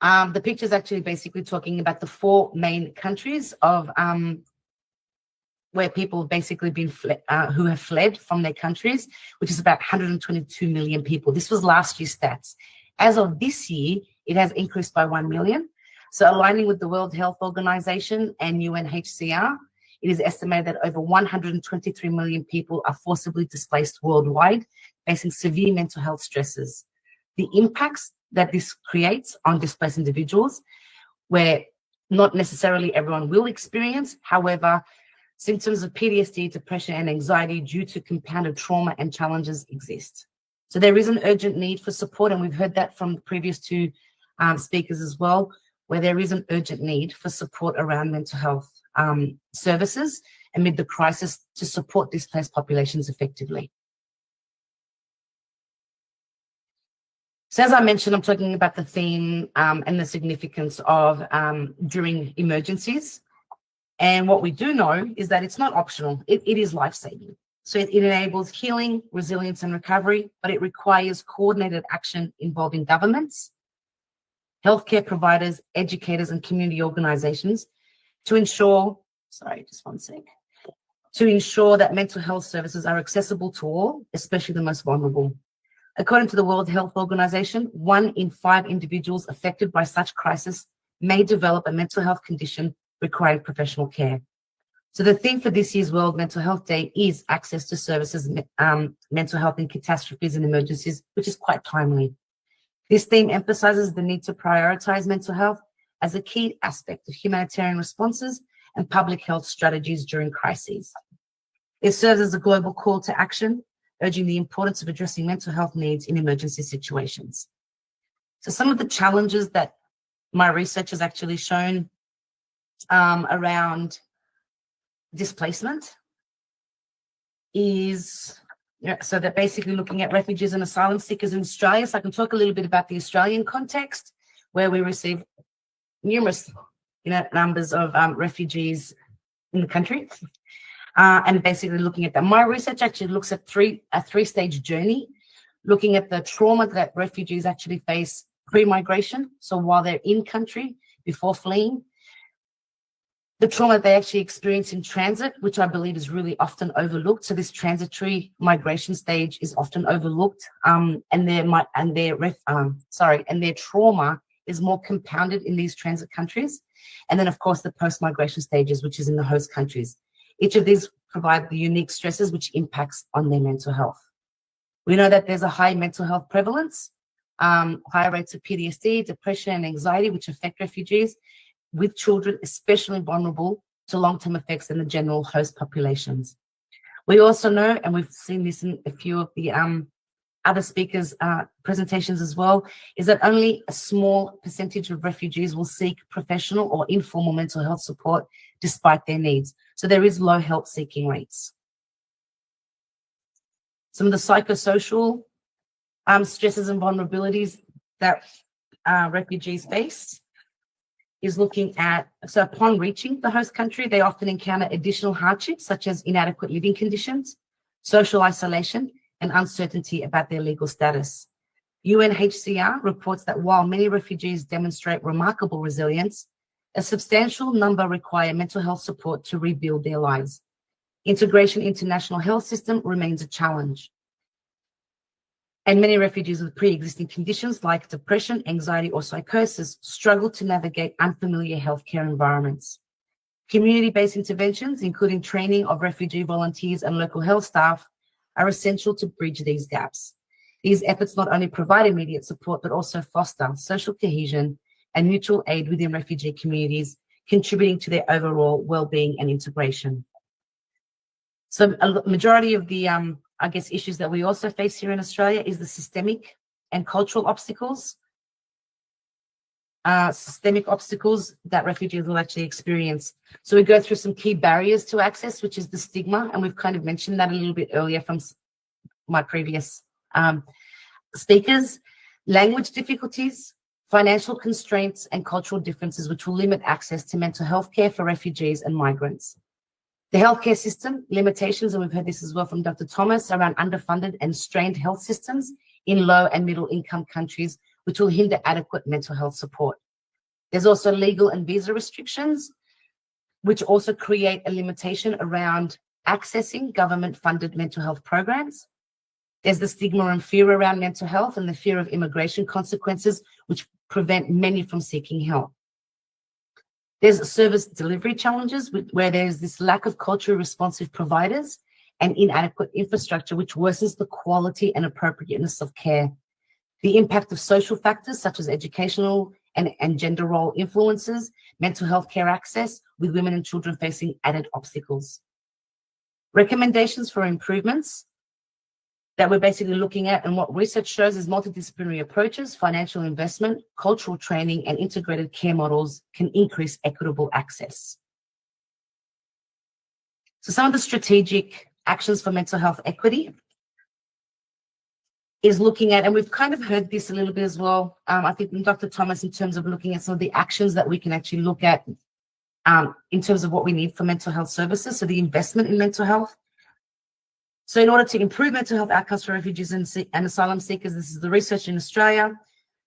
the picture is actually basically talking about the 4 main countries of where people have basically been who have fled from their countries, which is about 122 million people. This was last year's stats. As of this year, it has increased by 1 million. So aligning with the World Health Organization and UNHCR, it is estimated that over 123 million people are forcibly displaced worldwide, facing severe mental health stresses. The impacts that this creates on displaced individuals, where not necessarily everyone will experience, however, symptoms of PTSD, depression, and anxiety due to compounded trauma and challenges exist. So there is an urgent need for support, and we've heard that from the previous 2 speakers as well, where there is an urgent need for support around mental health services amid the crisis to support displaced populations effectively. So as I mentioned, I'm talking about the theme and the significance of during emergencies. And what we do know is that it's not optional. It is life-saving. So it enables healing, resilience, and recovery, but it requires coordinated action involving governments, healthcare providers, educators, and community organizations to ensure, to ensure that mental health services are accessible to all, especially the most vulnerable. According to the World Health Organization, 1 in 5 individuals affected by such crisis may develop a mental health condition requiring professional care. So the theme for this year's World Mental Health Day is access to services, mental health in catastrophes and emergencies, which is quite timely. This theme emphasizes the need to prioritize mental health as a key aspect of humanitarian responses and public health strategies during crises. It serves as a global call to action, urging the importance of addressing mental health needs in emergency situations. So some of the challenges that my research has actually shown around displacement is, so they're basically looking at refugees and asylum seekers in Australia. So I can talk a little bit about the Australian context, where we receive numerous numbers of refugees in the country. And basically looking at that. My research actually looks at a 3-stage journey, looking at the trauma that refugees actually face pre-migration. So while they're in country, before fleeing, the trauma they actually experience in transit, which I believe is really often overlooked. So this transitory migration stage is often overlooked, and their trauma is more compounded in these transit countries. And then, of course, the post-migration stages, which is in the host countries. Each of these provide the unique stresses which impacts on their mental health. We know that there's a high mental health prevalence, high rates of PTSD, depression, and anxiety, which affect refugees, with children especially vulnerable to long-term effects in the general host populations. We also know, and we've seen this in a few of the other speakers' presentations as well, is that only a small percentage of refugees will seek professional or informal mental health support despite their needs. So there is low help seeking rates. Some of the psychosocial stresses and vulnerabilities that refugees face is looking at, so upon reaching the host country, they often encounter additional hardships such as inadequate living conditions, social isolation, and uncertainty about their legal status. UNHCR reports that while many refugees demonstrate remarkable resilience, a substantial number require mental health support to rebuild their lives. Integration into national health system remains a challenge. And many refugees with pre-existing conditions like depression, anxiety, or psychosis struggle to navigate unfamiliar healthcare environments. Community-based interventions, including training of refugee volunteers and local health staff, are essential to bridge these gaps. These efforts not only provide immediate support, but also foster social cohesion and mutual aid within refugee communities, contributing to their overall well-being and integration. So a majority of the, issues that we also face here in Australia is the systemic and cultural obstacles. Systemic obstacles that refugees will actually experience. So we go through some key barriers to access, which is the stigma, and we've kind of mentioned that a little bit earlier from my previous speakers. Language difficulties, financial constraints, and cultural differences, which will limit access to mental health care for refugees and migrants. The healthcare system limitations, and we've heard this as well from Dr. Thomas, around underfunded and strained health systems in low and middle income countries, which will hinder adequate mental health support. There's also legal and visa restrictions, which also create a limitation around accessing government-funded mental health programs. There's the stigma and fear around mental health and the fear of immigration consequences, which prevent many from seeking help. There's service delivery challenges where there's this lack of culturally responsive providers and inadequate infrastructure, which worsens the quality and appropriateness of care. The impact of social factors such as educational and gender role influences, mental health care access, with women and children facing added obstacles. Recommendations for improvements that we're basically looking at, and what research shows is multidisciplinary approaches, financial investment, cultural training, and integrated care models can increase equitable access. So some of the strategic actions for mental health equity is looking at, and we've kind of heard this a little bit as well, I think from Dr. Thomas, in terms of looking at some of the actions that we can actually look at in terms of what we need for mental health services, so the investment in mental health. So in order to improve mental health outcomes for refugees and asylum seekers, this is the research in Australia,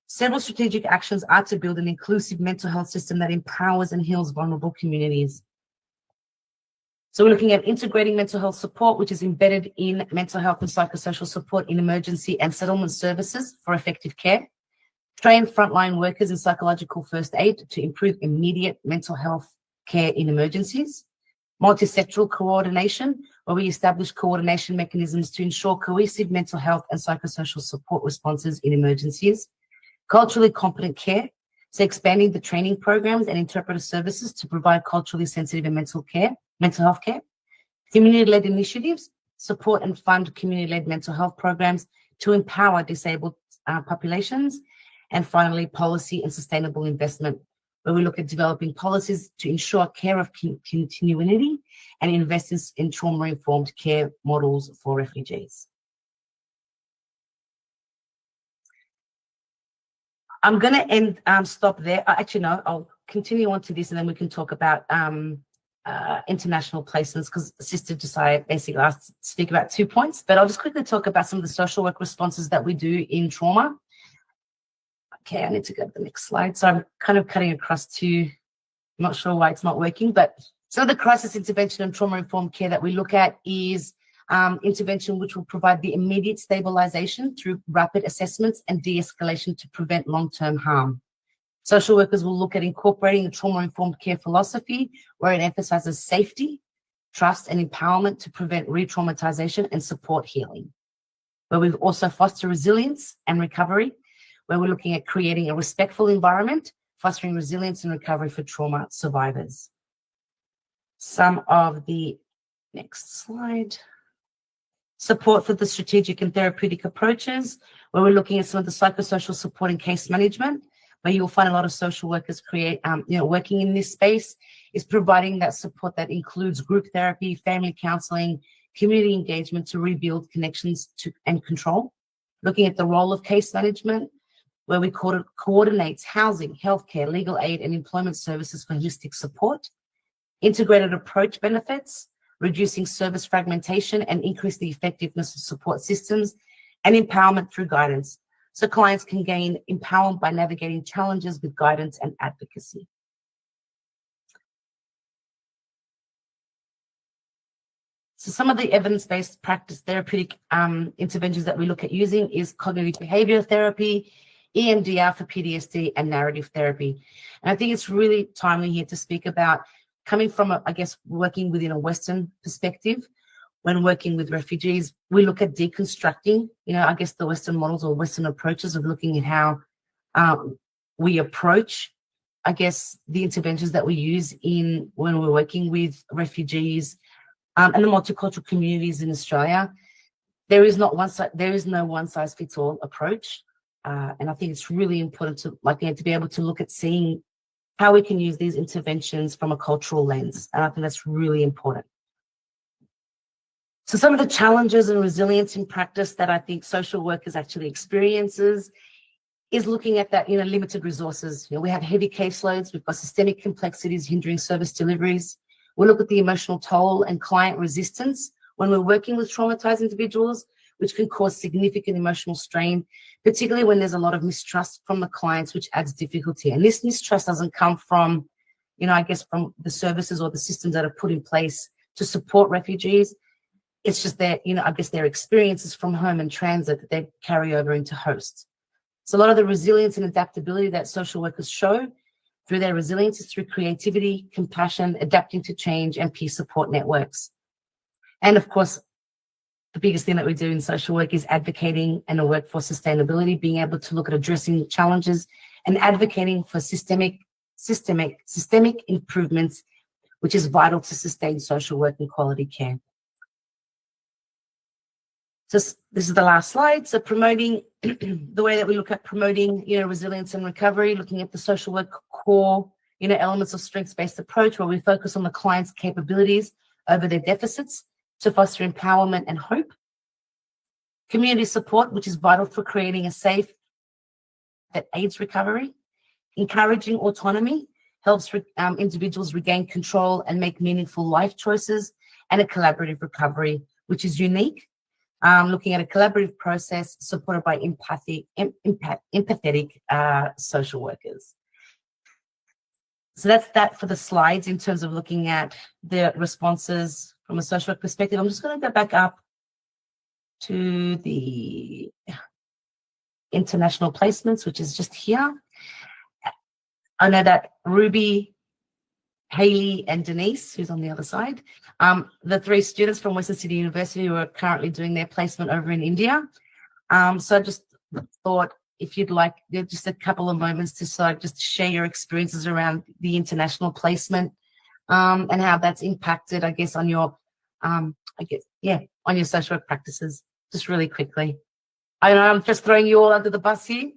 several strategic actions are to build an inclusive mental health system that empowers and heals vulnerable communities. So we're looking at integrating mental health support, which is embedded in mental health and psychosocial support in emergency and settlement services for effective care. Train frontline workers in psychological first aid to improve immediate mental health care in emergencies. Multi-sectoral coordination, where we establish coordination mechanisms to ensure cohesive mental health and psychosocial support responses in emergencies. Culturally competent care, so expanding the training programs and interpreter services to provide culturally sensitive and mental health care. Community-led initiatives, support and fund community-led mental health programs to empower disabled populations. And finally, policy and sustainable investment, where we look at developing policies to ensure care of continuity and invest in trauma-informed care models for refugees. I'm going to stop there. Actually, no, I'll continue on to this, and then we can talk about international placements, because Sister Josiah basically asked to speak about 2 points, but I'll just quickly talk about some of the social work responses that we do in trauma. Okay, I need to go to the next slide. So I'm kind of cutting across to, I'm not sure why it's not working, but some of the crisis intervention and trauma-informed care that we look at is intervention which will provide the immediate stabilization through rapid assessments and de-escalation to prevent long-term harm. Social workers will look at incorporating the trauma-informed care philosophy, where it emphasizes safety, trust, and empowerment to prevent re-traumatization and support healing. Where we also foster resilience and recovery, where we're looking at creating a respectful environment, fostering resilience and recovery for trauma survivors. Some of the next slide. Support for the strategic and therapeutic approaches, where we're looking at some of the psychosocial support and case management, where you'll find a lot of social workers working in this space, is providing that support that includes group therapy, family counseling, community engagement to rebuild connections and control. Looking at the role of case management, where we coordinates housing, healthcare, legal aid, and employment services for holistic support. Integrated approach benefits, reducing service fragmentation, and increase the effectiveness of support systems and empowerment through guidance. So clients can gain empowerment by navigating challenges with guidance and advocacy. So some of the evidence-based practice therapeutic interventions that we look at using is cognitive behavioral therapy, EMDR for PTSD, and narrative therapy. And I think it's really timely here to speak about coming from, I guess, working within a Western perspective. When working with refugees, we look at deconstructing, I guess, the Western models or Western approaches of looking at how we approach, I guess, the interventions that we use when we're working with refugees and the multicultural communities in Australia. There is no one-size-fits-all approach, and I think it's really important to be able to look at seeing how we can use these interventions from a cultural lens, and I think that's really important. So some of the challenges and resilience in practice that I think social workers actually experiences is looking at that, limited resources. We have heavy caseloads, we've got systemic complexities hindering service deliveries. We look at the emotional toll and client resistance when we're working with traumatized individuals, which can cause significant emotional strain, particularly when there's a lot of mistrust from the clients, which adds difficulty. And this mistrust doesn't come from, I guess, from the services or the systems that are put in place to support refugees. It's just their, I guess, their experiences from home and transit that they carry over into hosts. So a lot of the resilience and adaptability that social workers show through their resilience is through creativity, compassion, adapting to change, and peer support networks. And of course, the biggest thing that we do in social work is advocating and a workforce sustainability, being able to look at addressing challenges and advocating for systemic improvements, which is vital to sustain social work and quality care. So this is the last slide. So promoting the way that we look at promoting, resilience and recovery, looking at the social work core, elements of strengths-based approach where we focus on the client's capabilities over their deficits to foster empowerment and hope. Community support, which is vital for creating a safe that aids recovery. Encouraging autonomy helps individuals regain control and make meaningful life choices. And a collaborative recovery, which is unique. Looking at a collaborative process supported by empathetic social workers. So that's that for the slides in terms of looking at the responses from a social work perspective. I'm just going to go back up to the international placements, which is just here. I know that Ruby, Hayley, and Denise, who's on the other side, the 3 students from Western Sydney University who are currently doing their placement over in India. So I just thought if you'd like just a couple of moments to just share your experiences around the international placement and how that's impacted, I guess, on your, on your social work practices, just really quickly. I know I'm just throwing you all under the bus here.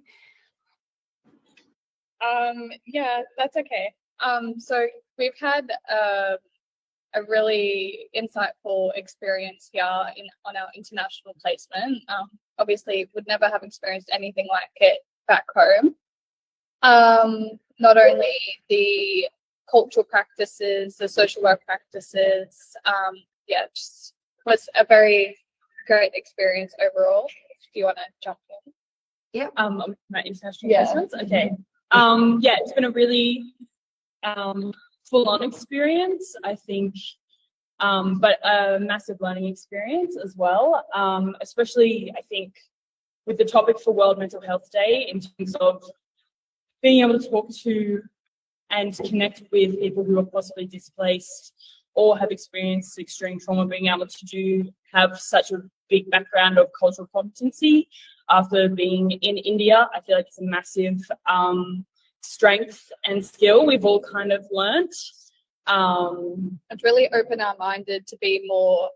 Yeah, that's okay. So we've had a really insightful experience here on our international placement. Obviously, would never have experienced anything like it back home. Not only the cultural practices, the social work practices, just was a very great experience overall. Do you want to jump in? Yeah. My international placements. Okay. It's been a really full-on experience, I think, but a massive learning experience as well, especially, I think, with the topic for World Mental Health Day in terms of being able to talk to and connect with people who are possibly displaced or have experienced extreme trauma, being able to have such a big background of cultural competency after being in India. I feel like it's a massive strength and skill we've all kind of learnt. It's really open-minded to be more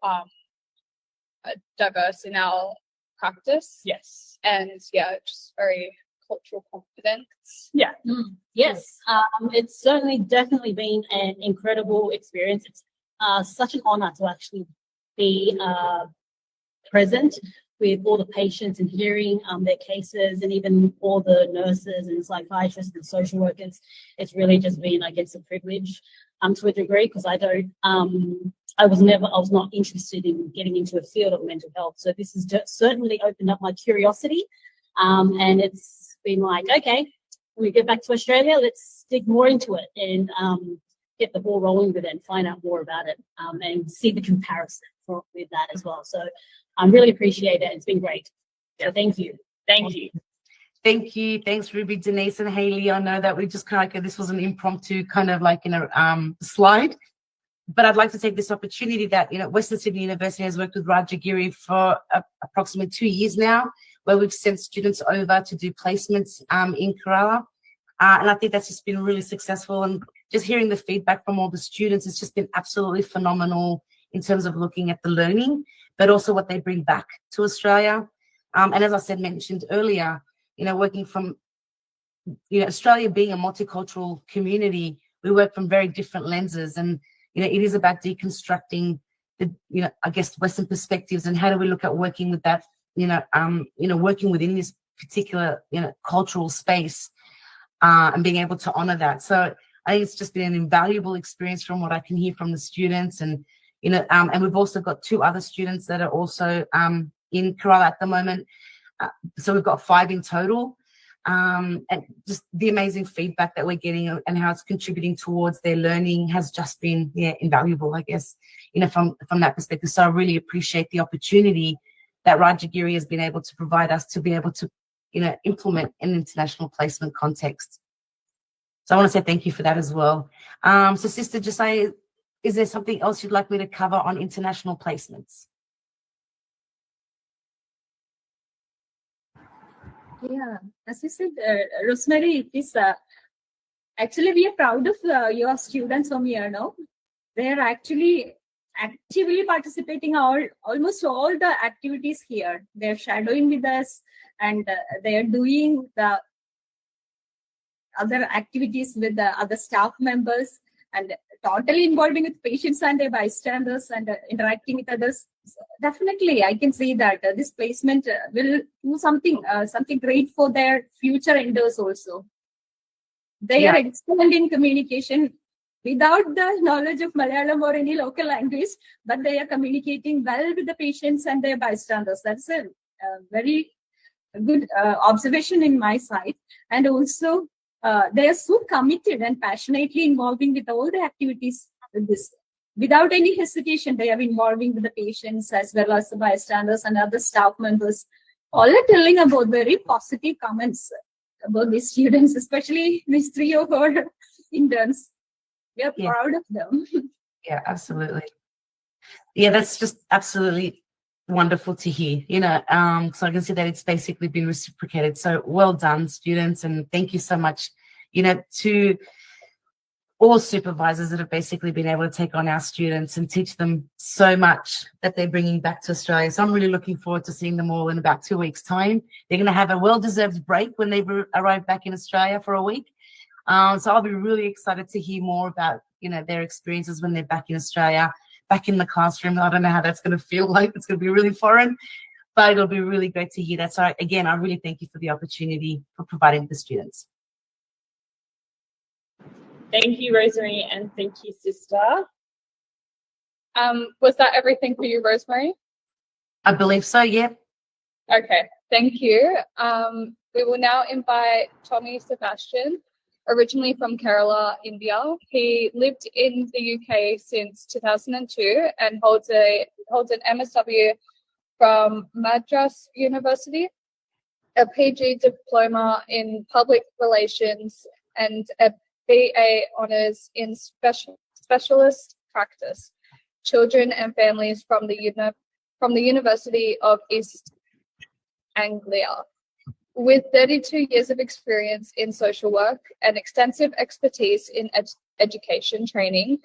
diverse in our practice. Yes. And just very cultural competence. Yeah. Yes, it's certainly definitely been an incredible experience. It's such an honor to actually be present with all the patients and hearing their cases, and even all the nurses and psychiatrists and social workers. It's really just been, I guess, a privilege to a degree, because I don't I was not interested in getting into a field of mental health. So this has certainly opened up my curiosity. And it's been like, okay, when we get back to Australia, let's dig more into it and get the ball rolling with it and find out more about it and see the comparison with that as well. So I really appreciate it. It's been great. So thank you. Thank you. Thank you. Thanks, Ruby, Denise, and Haley. I know that we just kind of, this was an impromptu kind of like, slide. But I'd like to take this opportunity that, Western Sydney University has worked with Rajagiri for approximately 2 years now, where we've sent students over to do placements in Kerala. And I think that's just been really successful. And just hearing the feedback from all the students, it's just been absolutely phenomenal in terms of looking at the learning, but also what they bring back to Australia. And as I mentioned earlier, working from, Australia being a multicultural community, we work from very different lenses. And, it is about deconstructing the, I guess, Western perspectives and how do we look at working with that, working within this particular, cultural space and being able to honor that. So I think it's just been an invaluable experience from what I can hear from the students. And, and we've also got 2 other students that are also in Kerala at the moment. So we've got 5 in total. And just the amazing feedback that we're getting and how it's contributing towards their learning has just been invaluable, I guess, from that perspective. So I really appreciate the opportunity that Rajagiri has been able to provide us to be able to, implement an international placement context. So I want to say thank you for that as well. So Sister Josiah, is there something else you'd like me to cover on international placements? Yeah, as you said, Rosemary, it is actually we are proud of your students from here now. They are actually actively participating almost all the activities here. They are shadowing with us, and they are doing the other activities with the other staff members, and totally involving with patients and their bystanders and interacting with others. So definitely, I can say that this placement will do something great for their future endeavors also. They are excellent in communication without the knowledge of Malayalam or any local language, but they are communicating well with the patients and their bystanders. That's a very good observation in my side. And also, they are so committed and passionately involving with all the activities with this. Without any hesitation, they are involving with the patients as well as the bystanders and other staff members. All are telling about very positive comments about these students, especially these 3 of our interns. We are proud of them. Yeah, absolutely. Yeah, that's just absolutely wonderful to hear, so I can see that it's basically been reciprocated. So well done, students, and thank you so much, to all supervisors that have basically been able to take on our students and teach them so much that they're bringing back to Australia. So I'm really looking forward to seeing them all in about 2 weeks' time. They're going to have a well-deserved break when they arrive back in Australia for a week. So I'll be really excited to hear more about, their experiences when they're back in Australia, back in the classroom. I don't know how that's going to feel like. It's going to be really foreign, but it'll be really great to hear that. So again, I really thank you for the opportunity for providing the students. Thank you, Rosemary, and thank you, Sister. Was that everything for you, Rosemary? I believe so, yeah. Okay, thank you. We will now invite Tommy Sebastian, originally from Kerala, India. He lived in the UK since 2002 and holds an MSW from Madras University, a PG diploma in public relations, and a BA honours in specialist practice, children and families from the University of East Anglia. With 32 years of experience in social work and extensive expertise in education training,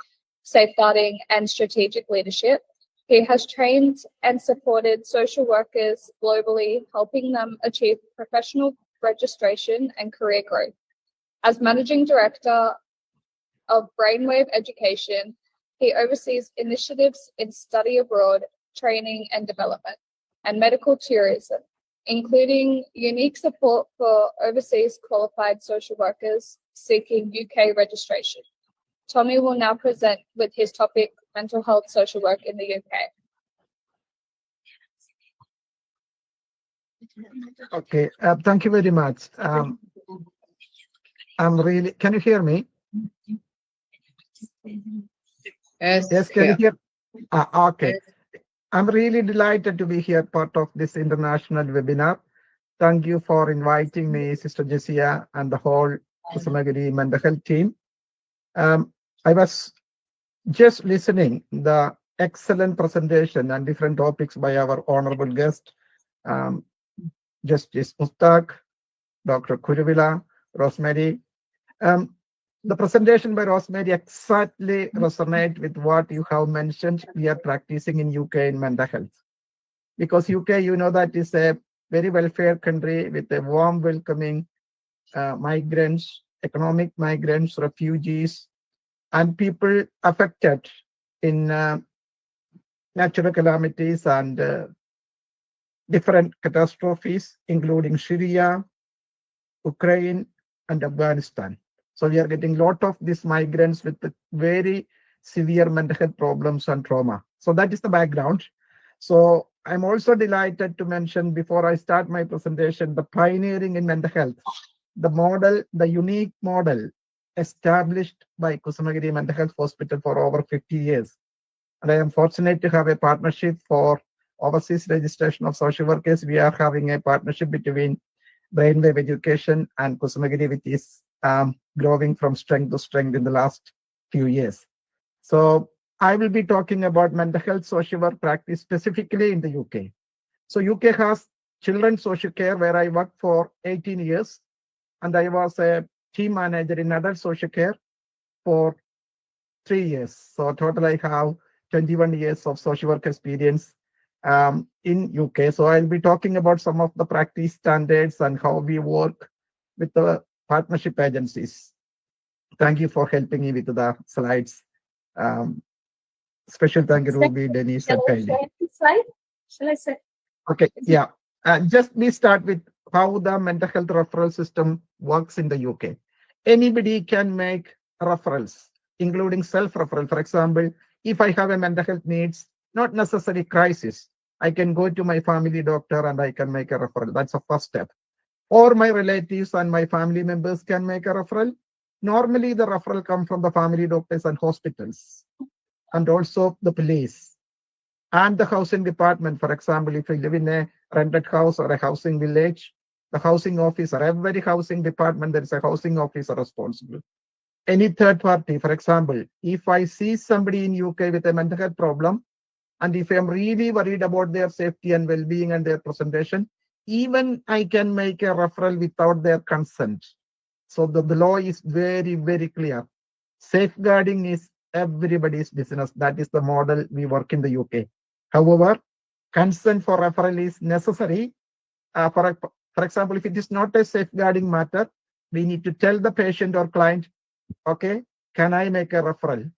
safeguarding and strategic leadership, he has trained and supported social workers globally, helping them achieve professional registration and career growth. As Managing Director of Brainwave Education, he oversees initiatives in study abroad, training and development, and medical tourism, including unique support for overseas qualified social workers seeking UK registration. Tommy will now present with his topic mental health social work in the UK. Okay, thank you very much. I'm really, can you hear me? Yes, can you hear? Okay. I'm really delighted to be here, part of this international webinar. Thank you for inviting me, Sister Jessia, and the whole Kusumagiri mental health team. I was just listening the excellent presentation and different topics by our honorable guest, Justice Mustak, Dr. Kuruvila, Rosemary. The presentation by Rosemary exactly resonate with what you have mentioned we are practicing in UK in mental health. Because UK, you know, that is a very welfare country with a warm welcoming migrants, economic migrants, refugees, and people affected in natural calamities and different catastrophes, including Syria, Ukraine, and Afghanistan. So we are getting a lot of these migrants with very severe mental health problems and trauma. So that is the background. So I'm also delighted to mention, before I start my presentation, the pioneering in mental health, the model, the unique model established by Kusumagiri Mental Health Hospital for over 50 years. And I am fortunate to have a partnership for overseas registration of social workers. We are having a partnership between Brainwave Education and Kusumagiri, which is growing from strength to strength in the last few years. So I will be talking about mental health social work practice specifically in the UK. So UK has children's social care, where I worked for 18 years, and I was a team manager in adult social care for 3 years. So total I have 21 years of social work experience in UK. So I'll be talking about some of the practice standards and how we work with the partnership agencies. Thank you for helping me with the slides. Special thank you, Ruby, Denise, and Kylie. Shall I say? Okay, yeah. Just we start with how the mental health referral system works in the UK. Anybody can make referrals, including self-referral. For example, if I have a mental health needs, not necessarily crisis, I can go to my family doctor and I can make a referral. That's the first step. Or my relatives and my family members can make a referral. Normally, the referral comes from the family doctors and hospitals, and also the police and the housing department. For example, if you live in a rented house or a housing village, the housing officer, every housing department, there is a housing officer responsible. Any third party, for example, if I see somebody in UK with a mental health problem, and if I'm really worried about their safety and well-being and their presentation, even I can make a referral without their consent. So the law is very, very clear. Safeguarding is everybody's business. That is the model we work in the UK. However, consent for referral is necessary. For example, if it is not a safeguarding matter, we need to tell the patient or client, okay, can I make a referral?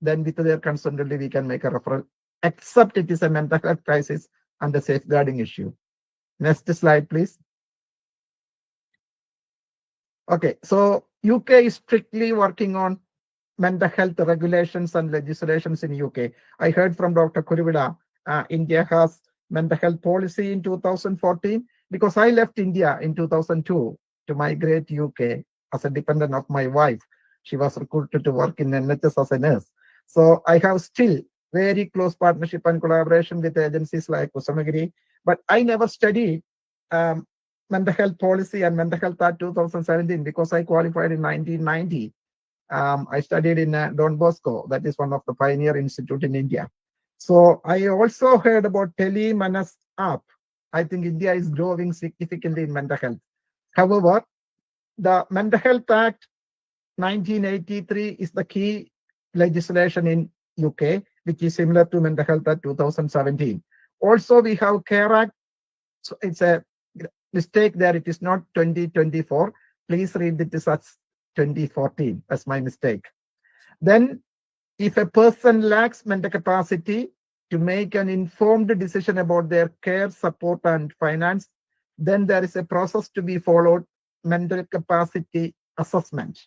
Then with their consent only we can make a referral, except it is a mental health crisis and a safeguarding issue. Next slide, please. Okay, so UK is strictly working on mental health regulations and legislations in UK. I heard from Dr. Kuruvila, India has mental health policy in 2014, because I left India in 2002 to migrate UK as a dependent of my wife. She was recruited to work in NHS as a nurse. So I have still very close partnership and collaboration with agencies like Kusumagiri, but I never studied mental health policy and mental health act 2017 because I qualified in 1990. I studied in Don Bosco, that is one of the pioneer institute in India. So I also heard about Telemanas app. I think India is growing significantly in mental health. However, the Mental Health Act 1983 is the key legislation in UK, which is similar to Mental Health Act 2017. Also, we have Care Act. So it's a mistake there. It is not 2024. Please read it as 2014. That's my mistake. Then, if a person lacks mental capacity to make an informed decision about their care, support, and finance, then there is a process to be followed, mental capacity assessment.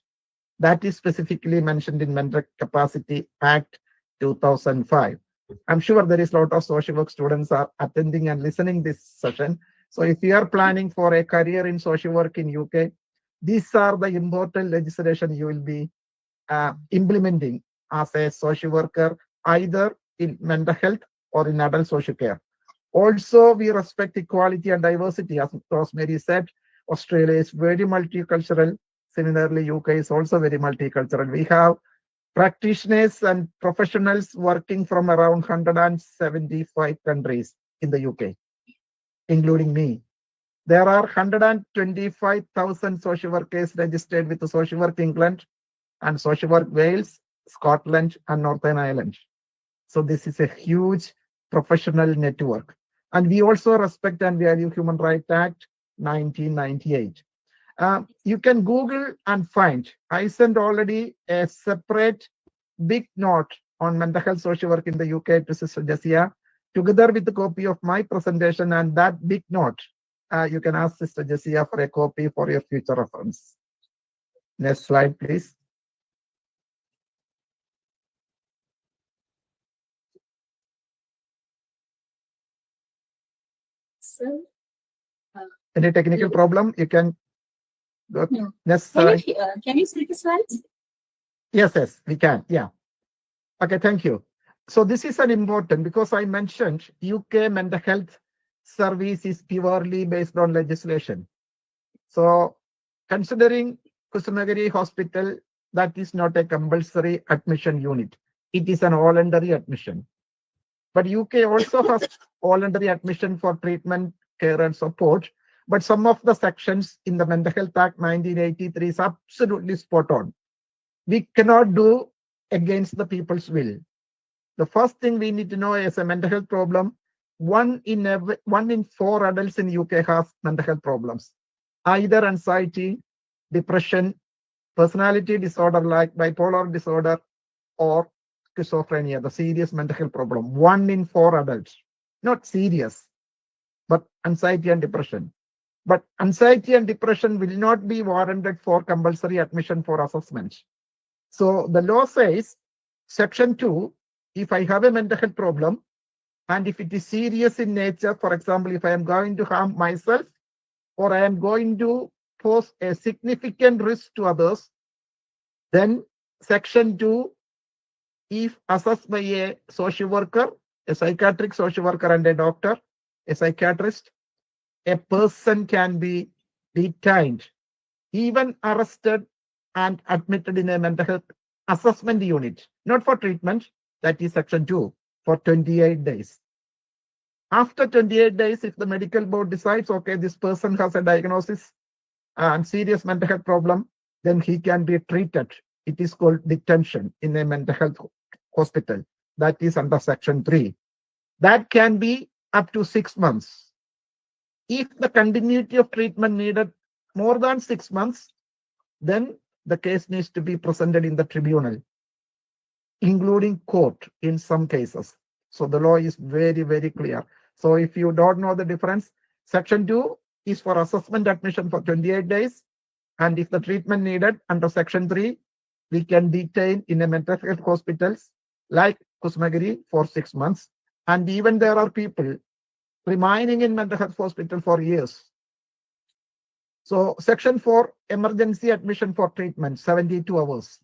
That is specifically mentioned in Mental Capacity Act 2005. I'm sure there is a lot of social work students are attending and listening this session. So if you are planning for a career in social work in UK, these are the important legislation you will be implementing as a social worker, either in mental health or in adult social care. Also, we respect equality and diversity. As Rosemary said, Australia is very multicultural. Similarly, UK is also very multicultural. We have practitioners and professionals working from around 175 countries in the UK, including me. There are 125,000 social workers registered with the Social Work England and Social Work Wales, Scotland, and Northern Ireland. So this is a huge professional network. And we also respect and value Human Rights Act 1998. You can Google and find. I sent already a separate big note on mental health social work in the UK to Sister Jessia, together with a copy of my presentation and that big note. You can ask Sister Jessia for a copy for your future reference. Next slide, please. So, Any technical problem? You can go. No. Next can slide. you see the slides? Yes, we can. Yeah. Okay, thank you. So this is an important because I mentioned UK mental health service is purely based on legislation. So considering Kusumagiri Hospital, that is not a compulsory admission unit. It is an voluntary admission. But UK also has voluntary admission for treatment, care and support. But some of the sections in the Mental Health Act 1983 is absolutely spot on. We cannot do against the people's will. The first thing we need to know is a mental health problem. 1 in 4 adults in UK has mental health problems, either anxiety, depression, personality disorder like bipolar disorder, or schizophrenia, the serious mental health problem. 1 in 4 adults, not serious, but anxiety and depression. But anxiety and depression will not be warranted for compulsory admission for assessment. So the law says, Section 2, if I have a mental health problem, and if it is serious in nature, for example, if I am going to harm myself, or I am going to pose a significant risk to others, then Section 2, if assessed by a social worker, a psychiatric social worker and a doctor, a psychiatrist, a person can be detained, even arrested and admitted in a mental health assessment unit, not for treatment, that is Section 2, for 28 days. After 28 days, if the medical board decides, okay, this person has a diagnosis and serious mental health problem, then he can be treated. It is called detention in a mental health hospital. That is under Section 3. That can be up to 6 months. If the continuity of treatment needed more than 6 months, then the case needs to be presented in the tribunal, including court in some cases. So the law is very, very clear. So if you don't know the difference, Section 2 is for assessment admission for 28 days. And if the treatment needed under Section 3, we can detain in a mental health hospitals like Kusumagiri for 6 months. And even there are people remaining in mental health hospital for years. So Section 4, emergency admission for treatment, 72 hours.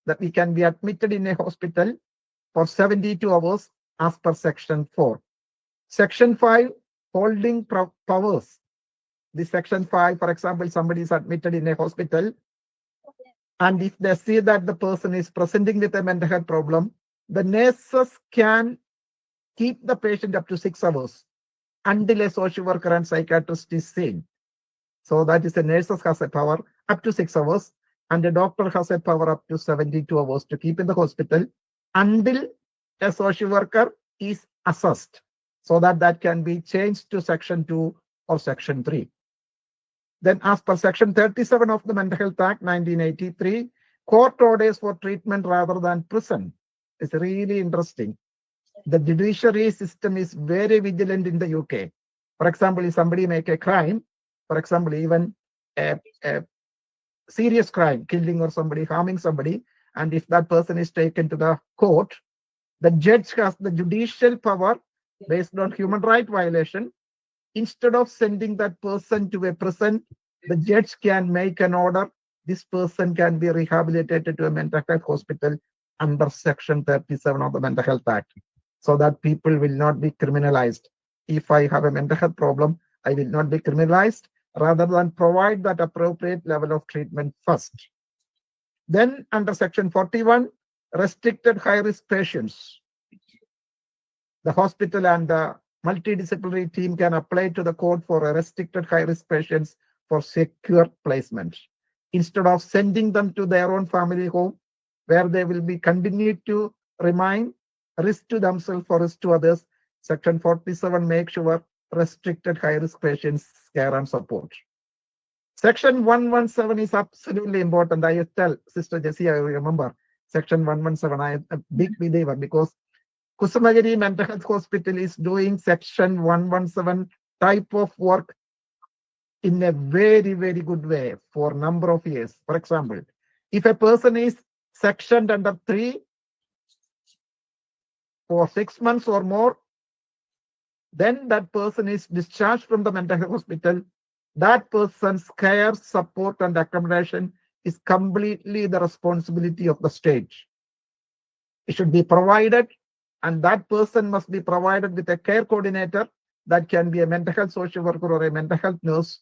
That we can be admitted in a hospital for 72 hours as per Section 4. Section 5, holding powers. The Section 5, for example, somebody is admitted in a hospital, and if they see that the person is presenting with a mental health problem, the nurses can keep the patient up to 6 hours until a social worker and psychiatrist is seen. So that is the nurses has a power up to 6 hours, and the doctor has a power up to 72 hours to keep in the hospital until a social worker is assessed, so that can be changed to Section 2 or Section 3. Then as per Section 37 of the Mental Health Act 1983, court orders for treatment rather than prison. It's really interesting. The judiciary system is very vigilant in the UK. For example, if somebody make a crime, for example, even a serious crime, killing or somebody harming somebody, and if that person is taken to the court, The judge has the judicial power based on human right violation. Instead of sending that person to a prison, the judge can make an order. This person can be rehabilitated to a mental health hospital under Section 37 of the Mental Health Act, so that people will not be criminalized. If I have a mental health problem, I will not be criminalized, rather than provide that appropriate level of treatment first. Then under Section 41, restricted high-risk patients, the hospital and the multidisciplinary team can apply to the court for a restricted high-risk patients for secure placement. Instead of sending them to their own family home, where they will be continued to remain risk to themselves or risk to others, Section 47 makes sure restricted high-risk patients care and support. Section 117 is absolutely important. I tell Sister Jessie, I remember Section 117. I am a big believer because Kusumagiri Mental Health Hospital is doing Section 117 type of work in a very, very good way for a number of years. For example, if a person is sectioned under 3 for 6 months or more, then that person is discharged from the mental health hospital. That person's care, support, and accommodation is completely the responsibility of the state. It should be provided, and that person must be provided with a care coordinator that can be a mental health social worker or a mental health nurse.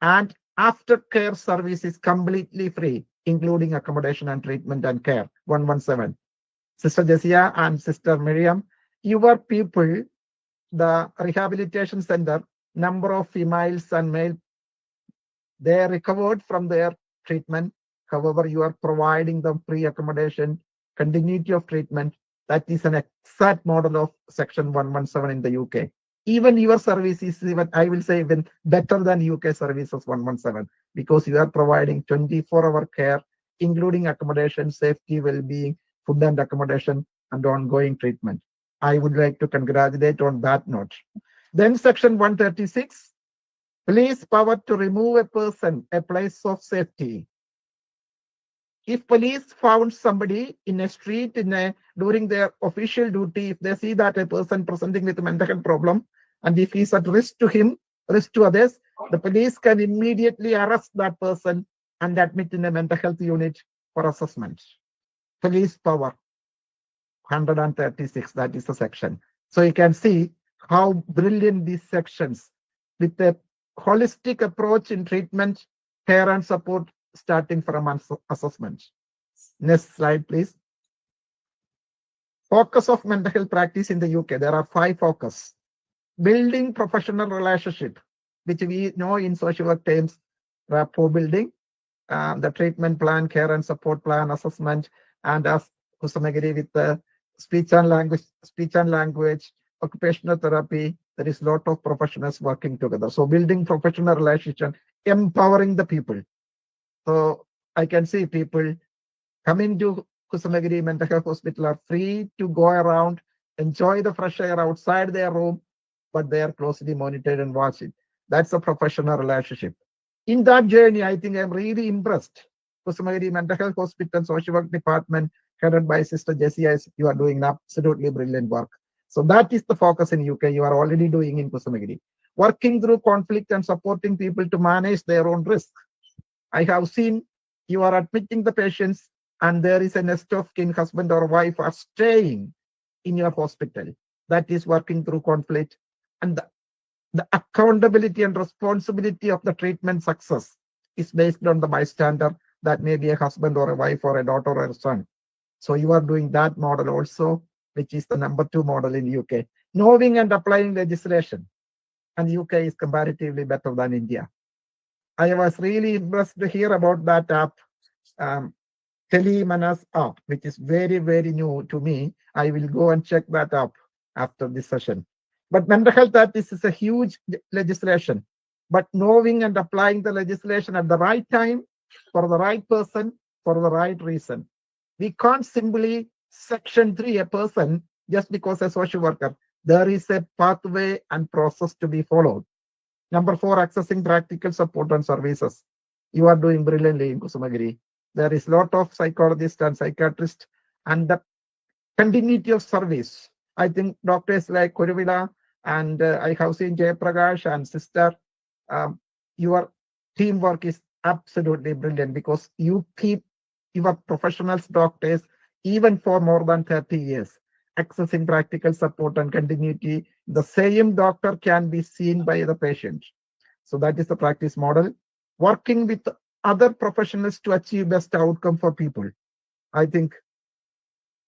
And aftercare service is completely free, including accommodation and treatment and care. 117. Sister Jessia and Sister Miriam, your people, the rehabilitation center, number of females and male, they recovered from their treatment. However, you are providing them free accommodation, continuity of treatment. That is an exact model of Section 117 in the UK. Even your service is even, I will say, even better than UK services 117, because you are providing 24-hour care, including accommodation, safety, well-being, food and accommodation, and ongoing treatment. I would like to congratulate on that note. Then Section 136, police power to remove a person a place of safety. If police found somebody in a street during their official duty, if they see that a person presenting with a mental health problem, and if he's at risk to him, risk to others, the police can immediately arrest that person and admit in a mental health unit for assessment. Police power, 136, that is the section. So you can see how brilliant these sections, with a holistic approach in treatment, care and support, starting from assessment. Next slide, please. Focus of mental health practice in the UK. There are 5 focus. Building professional relationship, which we know in social work terms, rapport building, the treatment plan, care and support plan, assessment, and as Kusumagiri with the speech and language, occupational therapy. There is a lot of professionals working together. So building professional relationship, empowering the people. So I can see people coming to Kusumagiri Mental Health Hospital are free to go around, enjoy the fresh air outside their room, but they are closely monitored and watched. That's a professional relationship. In that journey, I think I'm really impressed. Kusumagiri Mental Health Hospital Social Work Department, headed by Sister Jessie, you are doing absolutely brilliant work. So that is the focus in UK. You are already doing in Kusumagiri. Working through conflict and supporting people to manage their own risk. I have seen you are admitting the patients and there is a nest of kin, husband or wife are staying in your hospital. That is working through conflict. And the accountability and responsibility of the treatment success is based on the bystander. That may be a husband or a wife or a daughter or a son. So you are doing that model also, which is the number 2 model in UK. Knowing and applying legislation. And UK is comparatively better than India. I was really impressed to hear about that app, Telemanas app, which is very, very new to me. I will go and check that up after this session. But mental health act is a huge legislation. But knowing and applying the legislation at the right time, for the right person, for the right reason. We can't simply Section 3 a person just because a social worker. There is a pathway and process to be followed. Number 4, accessing practical support and services. You are doing brilliantly in Kusumagiri. There is a lot of psychologists and psychiatrists, and the continuity of service. I think doctors like Kuruvila and I have seen Jayaprakash and sister, your teamwork is absolutely brilliant because you keep your professionals, doctors, even for more than 30 years, accessing practical support and continuity. The same doctor can be seen by the patient. So that is the practice model. Working with other professionals to achieve best outcome for people. I think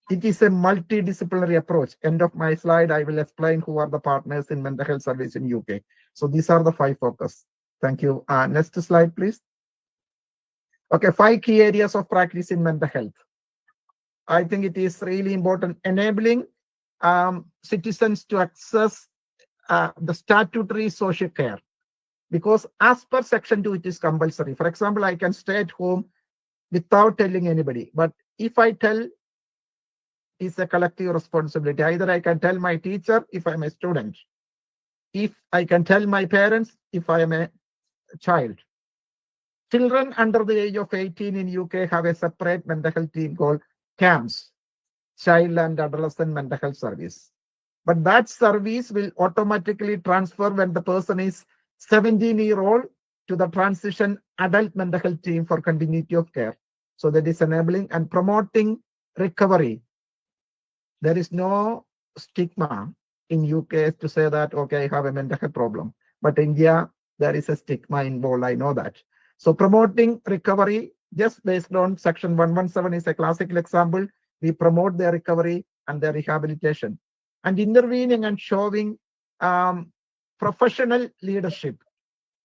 it is a multidisciplinary approach. End of my slide, I will explain who are the partners in mental health service in UK. So these are the 5 focus. Thank you. Next slide, please. Okay, 5 key areas of practice in mental health. I think it is really important enabling citizens to access the statutory social care, because as per section 2 it is compulsory. For example, I can stay at home without telling anybody, but if I tell, it's a collective responsibility. Either I can tell my teacher if I'm a student, if I can tell my parents if I am a child. Children under the age of 18 in UK have a separate mental health team called CAMS, Child and Adolescent Mental Health Service. But that service will automatically transfer when the person is 17-year-old to the transition adult mental health team for continuity of care. So that is enabling and promoting recovery. There is no stigma in UK to say that, okay, I have a mental health problem. But in India, there is a stigma involved. I know that. So promoting recovery just based on section 117 is a classical example. We promote their recovery and their rehabilitation. And intervening and showing professional leadership,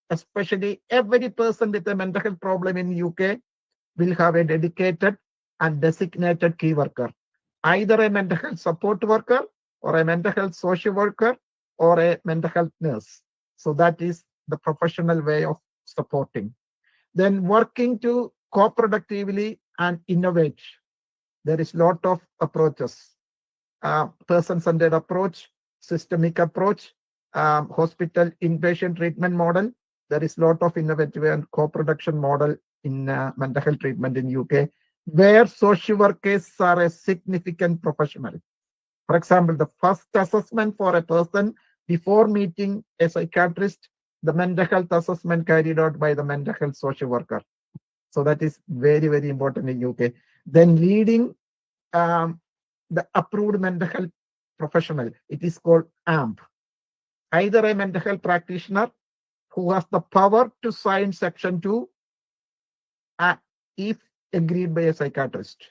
especially every person with a mental health problem in UK will have a dedicated and designated key worker, either a mental health support worker or a mental health social worker or a mental health nurse. So that is the professional way of supporting. Then working to co-productively and innovate. There is a lot of approaches. Person-centered approach, systemic approach, hospital inpatient treatment model. There is a lot of innovative and co-production model in mental health treatment in UK, where social workers are a significant professional. For example, the first assessment for a person before meeting a psychiatrist, the mental health assessment carried out by the mental health social worker. So that is very, very important in UK. Then leading the approved mental health professional, it is called AMP. Either a mental health practitioner who has the power to sign section 2 if agreed by a psychiatrist.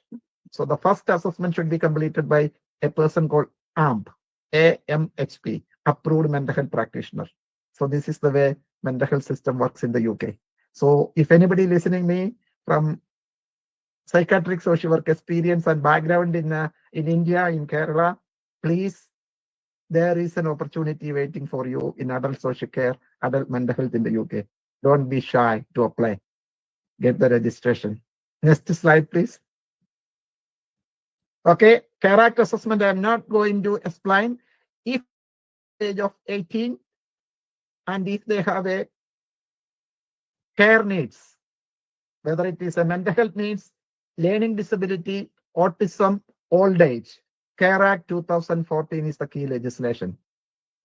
So the first assessment should be completed by a person called AMP, AMHP, approved mental health practitioner. So this is the way mental health system works in the UK. So if anybody listening me from psychiatric social work experience and background in India, in Kerala, please, there is an opportunity waiting for you in adult social care, adult mental health in the UK. Don't be shy to apply. Get the registration. Next slide, please. Okay, character assessment, I'm not going to explain. If age of 18 and if they have a care needs, whether it is a mental health needs, learning disability, autism, old age, Care Act 2014 is the key legislation.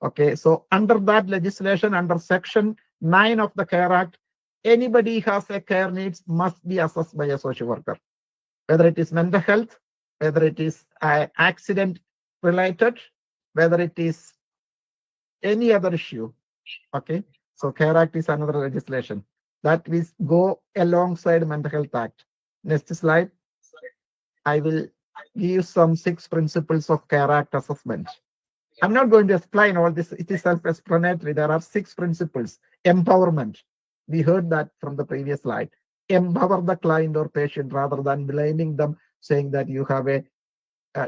Okay, so under that legislation, under section 9 of the Care Act, anybody who has a care needs must be assessed by a social worker, whether it is mental health, whether it is accident related, whether it is any other issue. Okay, so Care Act is another legislation that will go alongside Mental Health Act. Next slide. I will give some 6 principles of Care Act assessment. I'm not going to explain all this. It is self-explanatory. There are 6 principles. Empowerment. We heard that from the previous slide. Empower the client or patient rather than blaming them, saying that you have a